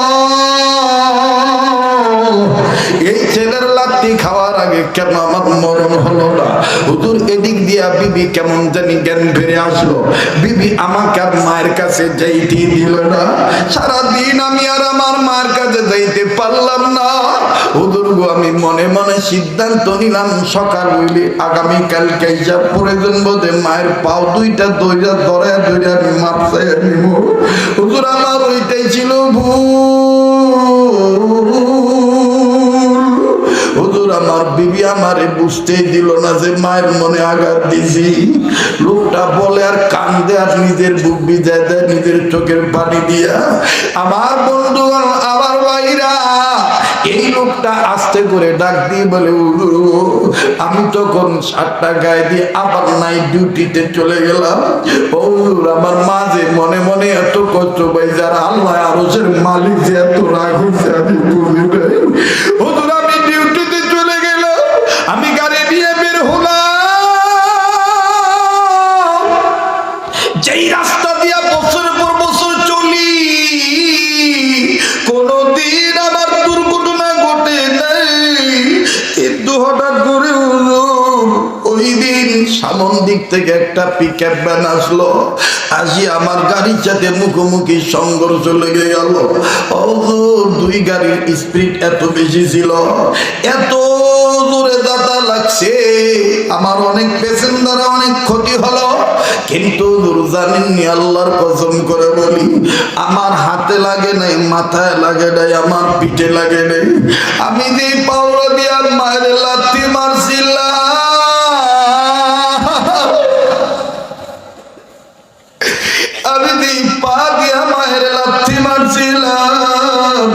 এই ছেলের লাথি খাওয়ার আগে কেন আমার মরণ হলো না। হুজুর এদিক দিয়া বিবি কেমন জানি জ্ঞান ফিরে আসলো, বিবি আমাকে আর মায়ের কাছে যাইতে দিল না। সারাদিন আমি আর আমার মায়ের কাছে যাইতে পারলাম না। হুজুর গো আমি মনে মনে সিদ্ধান্ত নিলাম সকাল হইলে আগামীকালকে হিসাব প্রয়োজন বোধে মায়ের পাও দুইটা দইরা ধরে ধরে আমি মাপছে নিব। হুজুর আমার ওইটাই ছিল হুজুর আমার বিবি আমারে বুঝতেই দিল না যে মায়ের মনে আঘাত দিছি। লোকটা বলে আর কান্দে আর নিজের বুক ভিজায় দেয় নিজের চোখের পানি দিয়া। আমার বন্ধু আমার ভাইরা এই লোকটা আস্তে করে ডাক দিয়ে বলে আমি তখন 7টা গায়ে দিয়ে আবার নাইট ডিউটিতে চলে গেলাম। ও আমার মা যে মনে মনে এত কষ্ট পাই যারা আল্লাহ আরশের মালিক যে এত রাগ হয়েছে আমি বুঝি নাই। হুজুর আমি ডিউটিতে চলে গেলাম, আমি গাড়ি নিয়ে বের হলাম, যেই রাস্তা দিয়া বছরের পর বছর চলি কোনদিন আমার দুর্ঘটনা ঘটে নাই, কিন্তু হঠাৎ করে ওই দিন সামন দিক থেকে একটা পিকআপ ভ্যান আসলো, আসি আমার গাড়ির সাথে মুখোমুখি সংঘর্ষ লেগে গেল। দুই গাড়ির স্পিড এত বেশি ছিল, এত জোরে দাদা লাগছে, আমার অনেক প্যাসেঞ্জার অনেক ক্ষতি হলো। কিন্তু জানেননি আল্লাহর কসম করে বলি আমার হাতে লাগে নাই, মাথায় লাগে নাই, আমার পিঠে লাগে নাই। আমি যে পাওয়া দিয়া মায়ের লাথি মারছিলাম, আমি যে পা দিয়া মায়ের লাথি মারছিলাম,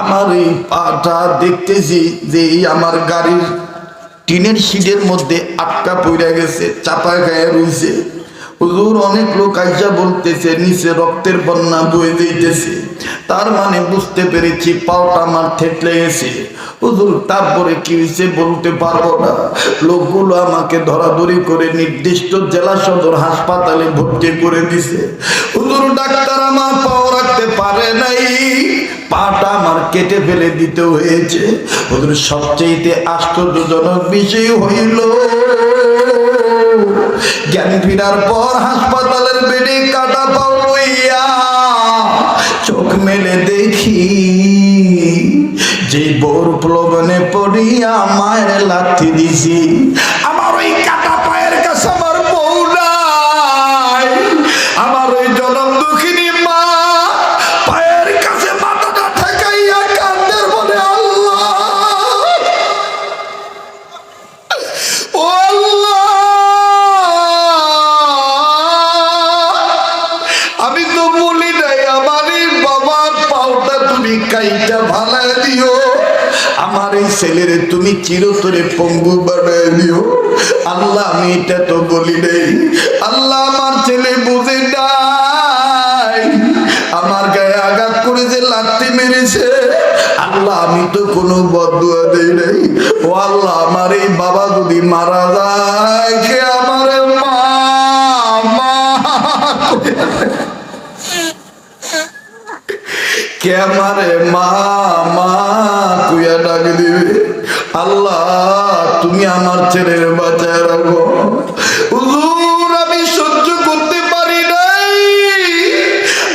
আমার এই পাটা দেখতেছি যে আমার গাড়ির টিনের সিটের মধ্যে আটকা পড়ে গেছে, চাপা গায়ে রয়েছে। হুজুর অনেক লোক আইসা বলতেছে নিচে রক্তের বন্যা বয়ে দিতেছে, তার মানে বুঝতে পেরেছি পাওটা আমার থেতলে গেছে। হুজুর তারপরে কি হয়েছে বলতে পারবো না। লোকগুলো আমাকে ধরাধরি করে নির্দিষ্ট জেলা সদর হাসপাতালে ভর্তি করে দিছে। হুজুর ডাক্তার আমার পাও রাখতে পারে নাই, পাটা আমার কেটে ফেলে দিতে হয়েছে। হুজুর সবচেয়ে আশ্চর্যজনক বিষয় হইল জ্ঞান ফিরার পর হাসপাতালের বেডে কাটা পাও লইয়া চোখ মেলে দেখি যে বোর প্লবনে পড়িয়া মায়ের লাথি দিছি, আমার ওই কাটা পায়ের কাছে আমার বউ না। জনম দুঃখিনী মা পায়ের কাছে মাথাটা ঠেকাইয়া কান্দের বলে আল্লাহ, ও আল্লাহ, আমি তো বলি নাই আমার এই বাবার পাওটা তুমি কাইটা ভালায় দিও, আমার এই ছেলের তুমি চিরতরে পঙ্গু বানায় দিও। আল্লাহ আমি এটা তো বলি নাই, আল্লাহ আমার ছেলে বুঝে নাই, আমার গায়ে আঘাত করে যে লাথি মেরেছে, আল্লাহ আমি তো কোনো বদদুয়া দেই নাই। ও আল্লাহ আমার এই বাবা যদি মারা যায়, কে আমার মা মা কে আমারে মা মা কুয়া ডাক দিবে। আল্লাহ তুমি আমার ছেলের বাঁচায় রাখো। হুজুর আমি সহ্য করতে পারি নাই,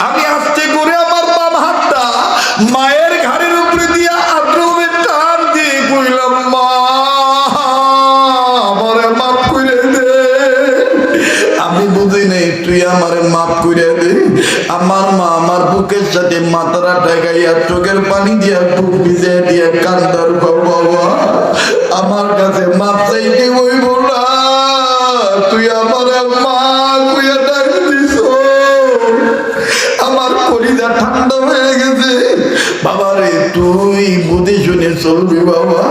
আমি আস্তে করে আমার বাম হাতটা মায়ের ঘাড়ের উপরে দিয়া আগ্রহে টান দিয়ে কইলাম, মা আমারে মাফ করে দে, আমি বুঝি নাই তুই আমারে মাফ করে দে। আমার মা আমার বুকের সাথে মাথাটা ঠেকাইয়া চোখের পানি দিয়া বুক ভিজে দিয়া কান্দার বাবা আমার কাছে মাপ চাইতে হইব না, তুই আমার মা কুইয়া ডাক দিস। আমার কলিজা ঠান্ডা হয়ে গেছে। বাবা রে তুই বুঝে শুনে চলবি বাবা,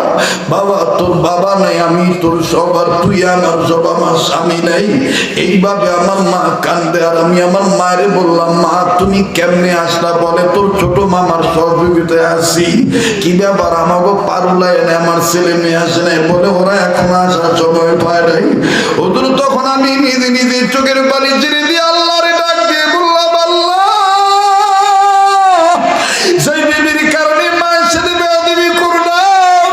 বাবা তোর বাবা নাই আমি তোর সব, আর তুই আমার সব, আমার স্বামী নাই। এইভাবে আমার মা কান্দে, আর আমি আমার মায়ের বললাম, মা তুমি কেমনে আসলা? বলে তোর ছোট মামার সহযোগিতায় আসি। কি ব্যাপার? আমাকে পারুলা এনে আমার ছেলে মেয়ে আসে নাই, বলে ওরা এখন আসার সময় পায় নাই। ওদের তখন আমি নিজে নিজে চোখের পানি ছেড়ে দিয়ে আল্লাহরে ডাক দিয়ে বললাম, আল্লাহ সেই বিবির কারণে মায়ের সাথে বেয়াদবি করলাম,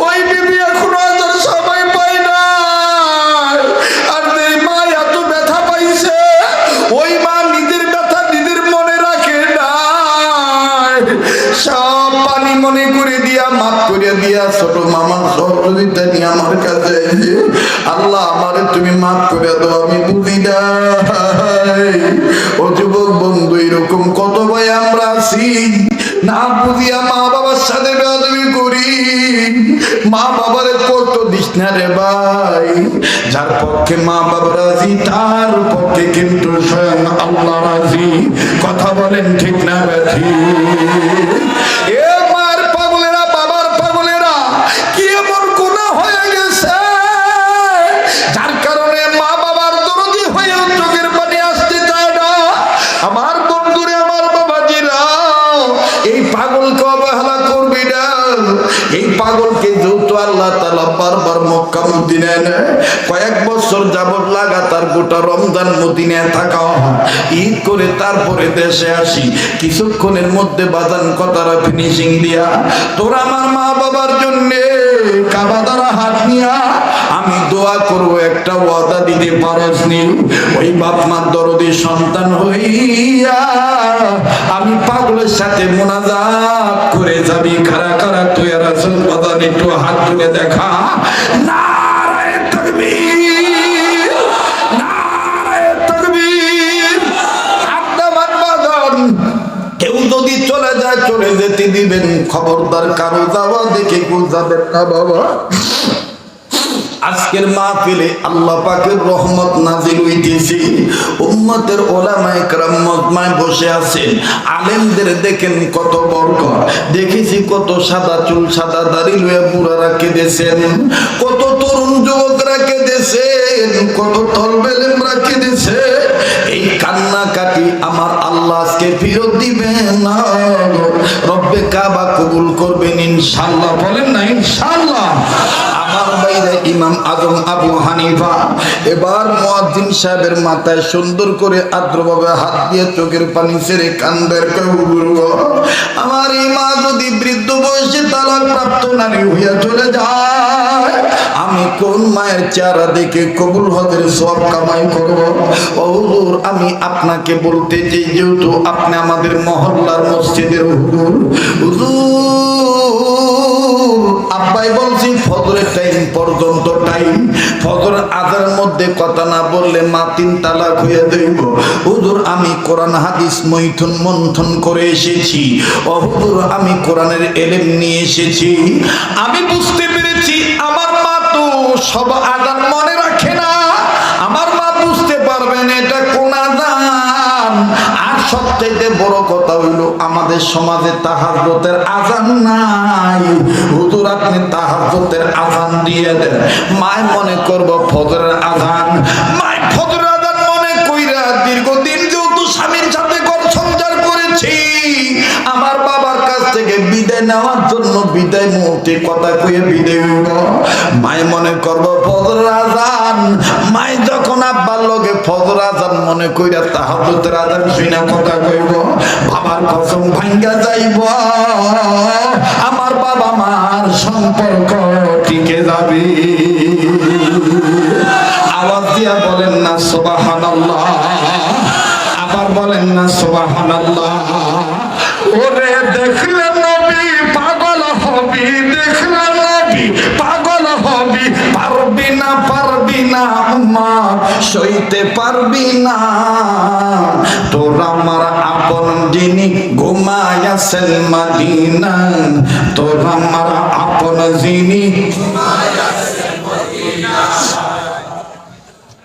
ওই বিবি এখনো আসার সময় পাই না, আর এই মা এত ব্যথা পাইছে, ওই মা নিজের ব্যথা নিজের মনে রাখে না, সব পানি মনে করে দিয়া মাফ করে দিয়া ছোট মামার সহযোগিতা নিয়ে আমার কাছে এসে, আল্লাহ আমারে তুমি মাফ করে দাও, আমি বুঝি নাই। ও যুবক বন্ধু এরকম কত ভাই আমরা আছি, না বুঝিয়া মা বাবার সাথে বেয়াদবি করি, মা বাবারে কত দিস না রে ভাই। যার পক্ষে মা বাবা রাজি তার পক্ষে কিন্তু স্বয়ং আল্লাহ রাজি। কথা বলেন ঠিক না ব্যাধি? এ মার পাগলেরা, বাবার পাগলেরা, কি এমন গুনাহ হয়ে গেছে যার কারণে মা বাবার দরদি হয়ে চোখের পানি আসতে চায় না? আমার বন্ধুরে, আমার বাবাজিরা, এই পাগলকে অবহেলা করবি না। এই পাগলকে যেহেতু আল্লাহ তাআলা বারবার মক্কা মদিনায় নেয়, কয়েক বছর যাবত লাগাতার গোটা রমজান মদিনায় থাকা, ঈদ করে তারপরে দেশে আসি, কিছুক্ষণের মধ্যে বাজান কথাটা ফিনিশিং দিয়া তোর আমার মা বাবার জন্য কাবা দ্বারা হাত নিয়া আমি দোয়া করব, একটা ওয়াদা দিতে পারস নি? ওই বাপ মার দরদি সন্তান হইয়া আমি পাগলের সাথে মুনাজাত করে যাবি। কারা কারা তুই আর রাসূল বাজান একটু হাত তুলে দেখা। নারায়ে তাকবীর, নারায়ে তাকবীর। আব্দামান বাজান কেউ যদি চলে যায় চলে যেতে দিবেন, খবরদার কারো যাওয়া দেখে কেউ যাবেন না বাবা। আজকের মাহফিলে আল্লাহ পাকের রহমত নাজিল হইতেছে, উম্মতের ওলামায়ে কেরাম মজমায় বসে আছেন, আলেমদের দেখেন কত বরকত, দেখেছি কত সাদা চুল সাদা দাড়ি লইয়া বুড়ারা কেঁদেছেন, কত তরুণ যুবকরা কেঁদেছেন, কত তলবেলেমরা কেঁদেছে। এই কান্নাকাটি আমার আল্লাহ আজকে ফেরত দিবেন না, রব্বে কাবা কবুল করবেন ইনশাআল্লাহ। বলেন না ইনশাআল্লাহ? আমার বাইরে ইমাম আজম আবু হানিফা এবার মুয়াজ্জিন সাহেবের মাথায় সুন্দর করে আদ্রভাবে হাত দিয়ে চোখের পানি ছেড়ে কান্দের আমার এই মা যদি বৃদ্ধ বয়সে তালাক প্রাপ্ত নারী হইয়া চলে যায়, আমি কোন মায়ের চেহারা দেখে কবুল হজের সওয়াব কামাই করব? ও হুজুর, আমি আপনাকে বলতে চাই, যেহেতু আপনি আমাদের মহল্লার মসজিদের হুজুর, হুজুর আব্বা সবাই বলছি ফজরের টাইম পর্যন্ত টাইম, ফজর আজানের মধ্যে কথা না বললে মা 3 তালাক হয়ে দেব। হুজুর আমি কোরআন হাদিস মৈথুন মন্থন করে এসেছি, ও হুজুর আমি কোরআনের এলেম নিয়ে এসেছি। আমি বুঝতে পেরেছি আমার মা তো সব আজান মনে রাখে না, আমার মা বুঝতে পারবেন এটা কোন আজান। আর সবচেয়ে বড় কথা হইল আমাদের সমাজে তাহাজ্জুদের আজান নাই। হুজুর আপনি তাহাজ্জুদের আজান দিয়ে দেন, মায় মনে করব ফজরের আজান, মায় ফজরের আজান মনে কইরা দীর্ঘদিন যেহেতু স্বামীর সাথে ঘর সংসার করেছি, আমার বাবার কাছ থেকে বিদায় নেওয়ার জন্য বিদায় মুহূর্তে কথা কয়ে বিদায় হইব, মায় মনে করব ফজরের আজান। মায় যখন আব্বার লগে ফজর আজান মনে কইরা তাহাজ্জুদের আজান শুনা কথা কইব, বাবার কসম ভাঙ্গা যাইব, আমার বাবা মার সম্পর্ক টিকে যাবে। আওয়াজ দিয়া বলেন না সুবহানাল্লাহ, আবার বলেন না সুবহানাল্লাহ। ওরে দেখলে নবী পাগল হবি, দেখলে নবী পাগল হবি, পারবি না পারবি না মা সইতে পারবি না, তোর আমার আপন যিনি ঘুমায়াছেন মদিনা, তোর আমার আপন যিনি ঘুমায়াছেন মদিনা।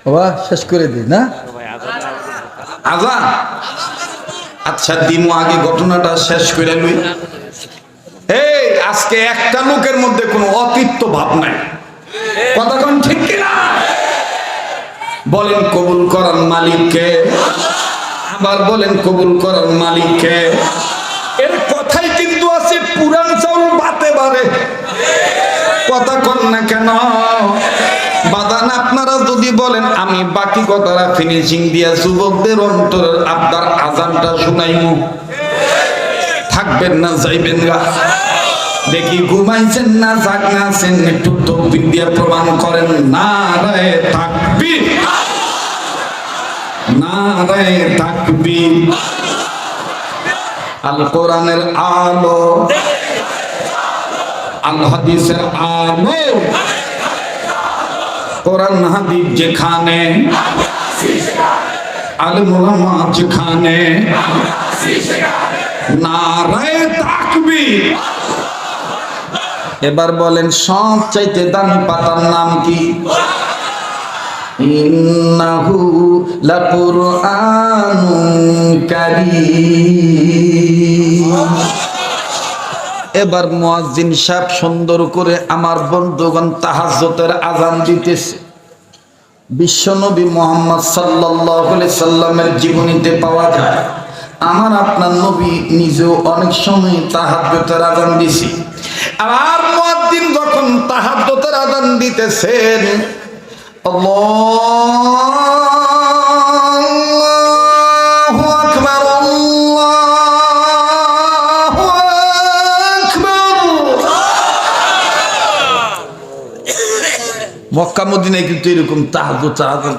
বাবা শেষ করে দিই না আজান। আচ্ছা দিমু আগে ঘটনাটা শেষ করে লই। এই আজকে একটা লোকের মধ্যে কোনো অতিত্ব ভাব নাই, কথা কোন ঠিক কিনা? বলেন কবুল করার মালিককে, আবার বলেন কবুল করার মালিককে। এর কথাই কিন্তু আছে পুরান চাউল বাতে বারে, কথা কন না কেন? বাদান আপনারা যদি বলেন আমি বাকি কথাটা ফিনিশিং দিয়া যুবকদের অন্তরের আপনার আজানটা শুনাইমু, থাকবেন না যাইবেন গা? দেখি ঘুমাইছেন না জাগনা আছেন, একটু তাকবীর দিয়ে প্রমাণ করেন। নারে তাকবীর, নারে তাকবীর। আল কোরআনের আলো, আল হাদিসের আলো, কোরআন হাদিস যেখানে, আলেম ওলামা যেখানে, নারে তাকবীর। এবার বলেন সব চাইতে দামি পাতার নাম কি? ইন্নাহু লাকুরআনুন কারীম। এবার মুয়াজ্জিন সাহেব সুন্দর করে আমার বন্ধুগণ তাহাজ্জুদের আজান দিতেছে। বিশ্বনবী মুহাম্মদ সাল্লাল্লাহু আলাইহি সাল্লামের জীবনীতে পাওয়া যায় আমার আপনার নবী নিজেও অনেক সময় তাহাজ্জুদের আজান দিয়েছে। আর মুয়াজ্জিন যখন তাহাজ্জুদের আজান দিতেছেন, আল্লাহু আকবার, আল্লাহু আকবার। মক্কা মদিনায় কিন্তু এরকম তাহাজ্জুদের আজান।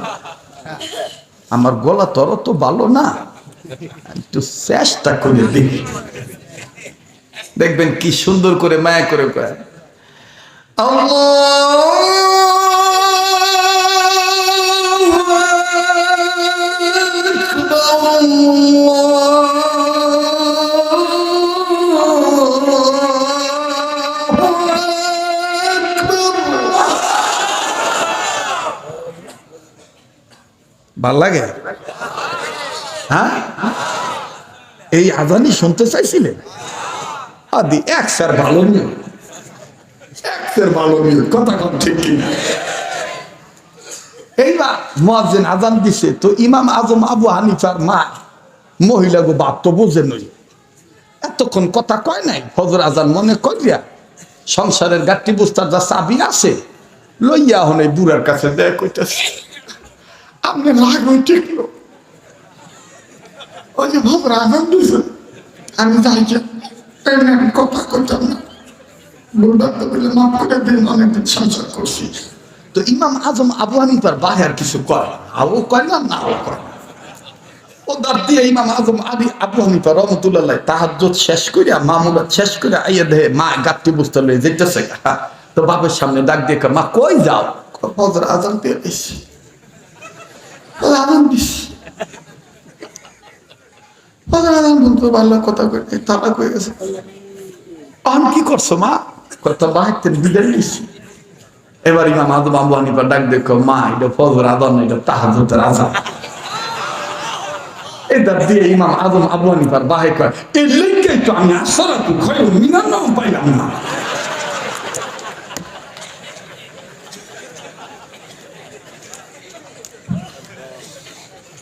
আমার গলা তোর তো ভালো না, একটু চেষ্টা করে দেখি, দেখবেন কি সুন্দর করে মায়া করে কয় ভাল লাগে? হ্যাঁ, এই আজানই শুনতে চাইছিলেন? আদি এক স্যার ভালো নিয়ে, এক স্যার ভালো নিয়ে, কথা কম ঠিক কিনা? এইবার মুয়াজ্জিন আজান দিছে, তো ইমাম আজম আবু হানিফার মা মহিলা গো বাপ তো বোঝে নই, এতক্ষণ কথা কয় নাই, ফজর আজান মনে করিয়া সংসারের গাঠি বুস্তার যা চাবি আছে লইয়া হন এই বুড়ার কাছে দেয়, কইতেছে আপনি রাগ হয়ে টিকলো, ওই যে ফজর আজান দিছে আমি যাই আমি কথা করতাম না, বুড়া তো বলে মাফ করে দিন, অনেকদিন সংসার করছি। তো ইমাম আজম আবু হানিফার বাহির কিছু কয়, আবু কয় না, না ও কয় না। ও দাঁত দিয়ে ইমাম আজম আবু হানিফা রহমতুল্লাহ তাহাজ্জুদ শেষ করিয়া মামুলাত শেষ করে আইয়া দেহে মা গাত্তি বুঝতে লয়ে যেতেছে, তো বাপের সামনে ডাক দিয়ে মা কই যাও? ফজর আজান দিয়ে দিছি। আজান দিস ফজর আজান বলতে ভালো কথা কই তালাক হয়ে গেছে। আমি কি করছো মা? কথা বাহাত্তর বিদায় নিছি। এবার ইমাম আযম আবু হানিফা ডাক দেখো মা এটা ফজর আজান না, এটা তাহাজ্জুদের আজান। এটা দিয়ে ইমাম আযম আবু হানিফার বাহে কয় এই লেখকেই তো আমি আসসালাতু খায়রুম মিনান নাওম পাইলাম না।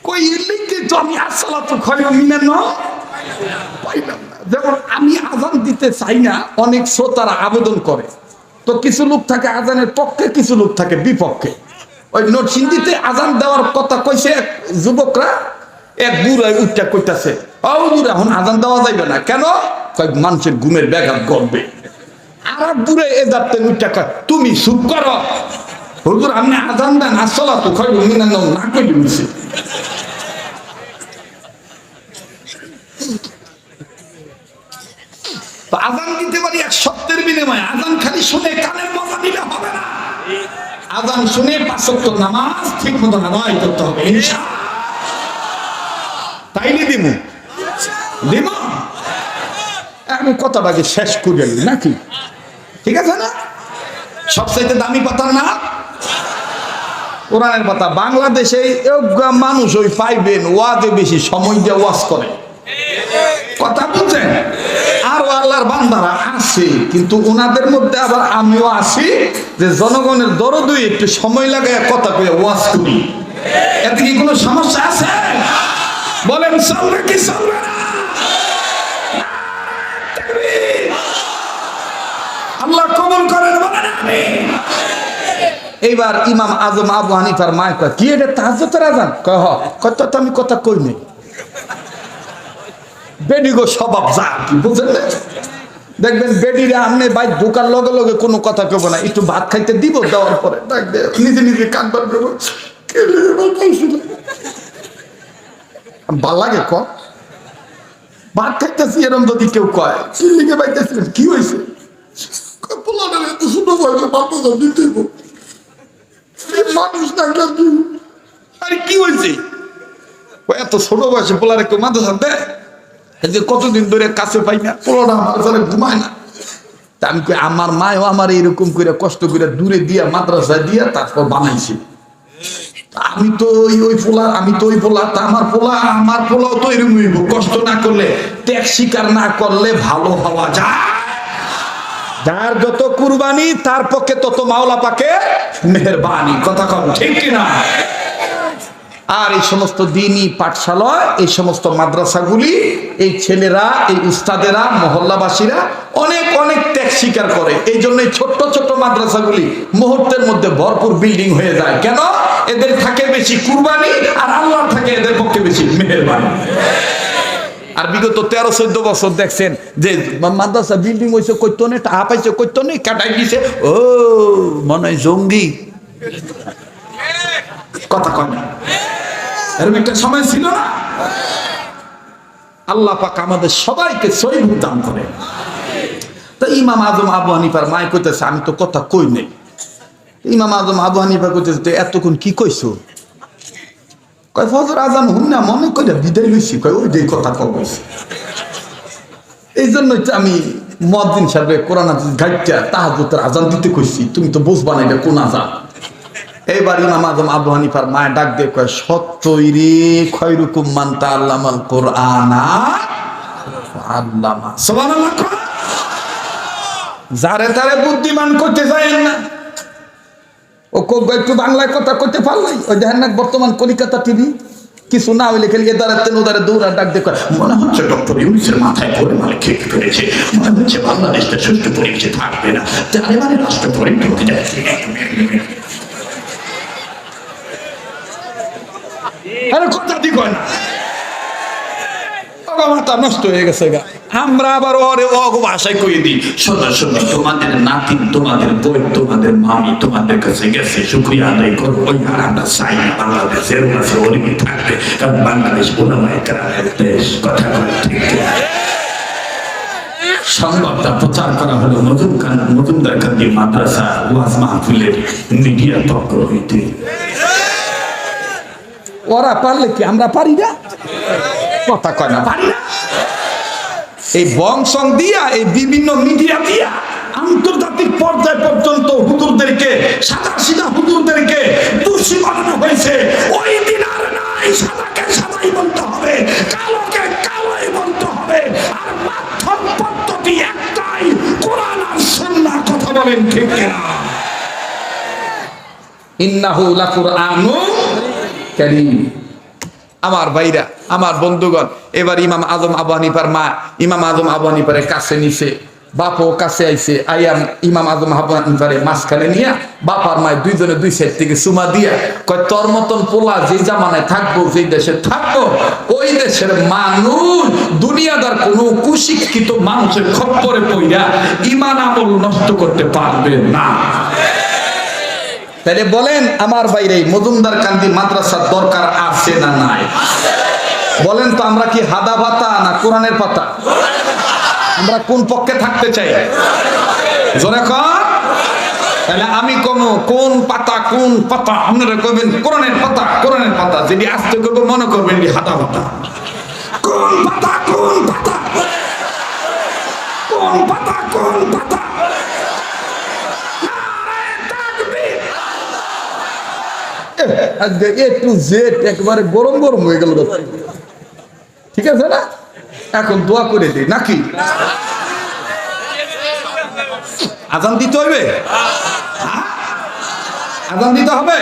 কই এই লেখকেই তো আমি আসসালাতু খায়রুম মিনান নাওম পাইলাম না। যেমন আমি আজান দিতে চাই না, অনেক শ্রোতারা আবেদন করে, তো কিছু লোক থাকে আজানের পক্ষে, কিছু লোক থাকে বিপক্ষে। ওই নরসিংদীতে আজান দেওয়ার কথা কইছে এক যুবকরা, এক বুড়ায় উঠটা কইতাছে এখন আজান দেওয়া যাইবে না কেন? মানুষের ঘুমের ব্যাঘাত ঘটবে। আর এক বুড়ে এ যাতে উঠটা কয় তুমি চুপ করো, হুজুর আপনি আজান দেন আসসালাতু খায়রুম মিনান নাওম না কই দিছি। আজান দিতে পারি এক সত্যের বিনিময়ে, আজান খালি শুনে কানের মজা নিলে হবে না। আজান শুনে ৫ ওয়াক্ত নামাজ ঠিক মতো আদায় করতে হবে ইনশাআল্লাহ। তাইলে দিমু আমি কথাটাকে শেষ করে নাকি? ঠিক আছে না? সবচাইতে দামি কথা না কোরআনের কথা। বাংলাদেশে মানুষ ওই পাইবেন ওয়াজে বেশি সময় দিয়ে ওয়াজ করে, কথা বুঝছেন? আরো আল্লাহর বান্দারা আছে, কিন্তু ওনাদের মধ্যে আবার আমিও আছি যে জনগণের দরদই একটু সময় লাগায় কথা কয়ে ওয়াজ করি। এতে কি কোনো সমস্যা আছে? বলেন চলবে কি চলবে না? আল্লাহ কবুল করেন বলেন আমিন। এইবার ইমাম আযম আবু হানিফার মায় কয় কি এটা তাহাজ্জুদের আজান? কয় হ। কত তো আমি কথা কই নাই। বেডিগো স্বভাব যা কি বুঝেন না? দেখবেন বেডিরা আমনে ভাই ঢোকার লগে লগে কোনো কথা কব না, একটু ভাত খাইতে দিব, দেওয়ার পরে ডাক দে নিজে নিজে কাঁদবার দেবো। ভাল লাগে ক ভাত খাইতেছি এরম যদি কেউ কয় কি লিখে পাইতেছিলেন কি হয়েছে? ছোট বয়সে বাচ্চা দিতে মানুষ না আরে কি হয়েছে? এত ছোট বয়সে পোলার একটু মাদ্রাসা দেয়, কতদিন ধরে কাছে পাই না, পোলাটা আমার সাথে ঘুমায় না। তা আমি আমার মায়ও আমার এরকম করে কষ্ট করে দূরে দিয়া মাদ্রাসা দিয়া তারপর বানাইছি। আমি তো ওই পোলা, আমি তো ওই পোলা, তা আমার পোলাও তো এরকম কষ্ট না করলে, ত্যাগ স্বীকার না করলে ভালো হওয়া যায়। যার যত কুরবানি তার পক্ষে তত মাওলা পাকে মেহেরবানি, কথা কম ঠিক কিনা? আর এই সমস্ত দ্বীনি পাঠশালায়, এই সমস্ত মাদ্রাসাগুলি, এই ছেলেরা, এই উস্তাদেরা, মহল্লাবাসীরা অনেক অনেক ত্যাগ স্বীকার করে। এই জন্যই ছোট্ট ছোট্ট মাদ্রাসাগুলি মুহূর্তের মধ্যে ভরপুর বিল্ডিং হয়ে যায়। কেন? এদের থাকে বেশি কুরবানি আর আল্লাহর থাকে এদের পক্ষে বেশি মেহেরবানি। আর বিগত 13-14 বছর দেখছেন যে মাদ্রাসা বিল্ডিং হয়েছে কইতো নেই, টাকা পাইছে কইতো নেই, কাটাই দিছে, ও মনে হয় জঙ্গি, কথা কয় না? এরকম একটা সময় ছিল না? আল্লাহ পাক আমাদের সবাইকে সহিহ দান করে। তো ইমাম আযম আবু হানিফার মায় কইতেছে আমি তো কথা কই নাই। ইমাম আযম আবু হানিফা কইতেছে এতক্ষণ কি কইছো? কয় ফজর আজান হুন না মনে কইরা বিদায় লইছি। কয় ওই যে কথা কইছি। এই জন্যই তো আমি মুয়াজ্জিন সাহেব কোরআন হাদিস গাইটা তাহাজ্জুদের আজান দিতে কইছি, তুমি তো বুঝবা না এটা কোন আজান। এইবার ইমাম আযম আবু হানিফার মায় ডাক দিয়ে কয় সত্যই রে, খায়রুকুম মান তাআল্লামাল কুরআনা আল্লামা। সুবহানাল্লাহ। যারে তারে বুদ্ধিমান করতে যায়েন না। ও একটু বাংলায় কথা কইতে পারলাই, ওই দেখেন না বর্তমান কলিকাতা টিভি, কিছু না হইলে খেলে এদারেতেন ওদারে দৌড়া ডাক দিয়ে কয় মনে হচ্ছে ডক্টর ইউনূসের মাথায় পড়ে মানে খেয়ে ফেলেছে, মনে হচ্ছে বাংলাদেশটা সুষ্ঠু পরিবেশে থাকবে না, তাহলে মানে রাষ্ট্র পরিবর্তন যাচ্ছে। আরে কথা দি কয় না, মাথা নষ্ট হয়ে গেছে গা। আমরা আবার ওরে অগ ভাষায় কই দিই শোনো শোনো, তোমাদের নাতি, তোমাদের বই, তোমাদের মামি তোমাদের কাছে গেছে, শুকরিয়া আদায় করো। ওই আর আমরা চাই না বাংলাদেশের মাঝে ওরকমই থাকবে, কারণ বাংলাদেশ ওলামায়ে কেরামের দেশ, কথা কয় ঠিক। সংবাদটা প্রচার করা হলো মজুমদার কান্দি মাদ্রাসা ওয়াজ মাহফিলের মিডিয়া পক্ষ হইতে। ওরা পারলে কি আমরা পারি না? কথা কয় না, পারি না। এই বংশং দিয়া, এই বিভিন্ন মিডিয়া দিয়া আন্তর্জাতিক পর্যায় পর্যন্ত হুজুরদেরকে, সাদা সিধা হুজুরদেরকে দোষী বানানো হয়েছে। ওই দিন আর নাই, সাদাকে সাদাই বলতে হবে, কালোকে কালোই বলতে হবে। আর মাধ্যম পদ্ধতি একটাই, কোরআন আর সুন্নাহ। কথা বলেন ঠিক কিনা? ইন্নাহু লাকুরআনুন কারীম। আমার ভাইরা, আমার বন্ধুগণ, এবার ইমাম আজম আবু হানিফার মা ইমাম আজম আবু হানিফার কাছে নিছে, বাপও কাছে আইছে। আইয়াম ইমাম আজম আবু হানিফারে মাঝখানে নিয়া বাপার মায় দুইজনে দুই সাইড থেকে সুমা দিয়া কয়, তোর মতন পোলা যে জামানায় থাকবো, যে দেশে থাকবো, ওই দেশের মানুষ দুনিয়াদার কোন কুশিক্ষিত মানুষের খপ্পরে পইরা ঈমান আমল নষ্ট করতে পারবে না। তাহলে বলেন আমার বাইরে মজুমদার কান্দি মাদ্রাসার দরকার আছে না নাই? বলেন তো, আমরা কি হাদা পাতা না কোরআনের পাতা? আমরা কোন পক্ষে থাকতে চাই? জোরে কর। তাহলে আমি কোন পাতা কোন পাতা? আপনারা কইবেন কোরআনের পাতা, কোরআনের পাতা। যদি আসতে করবো মনে করবেন হাদা পাতা। কোন পাতা কোন পাতা? কোন পাতা কোন পাতা? এ টু জেড একবারে গরম গরম হয়ে গেল। ঠিক আছে না? এখন দোয়া করে দিই নাকি? আজান দিতে হবে, আজান দিতে হবে।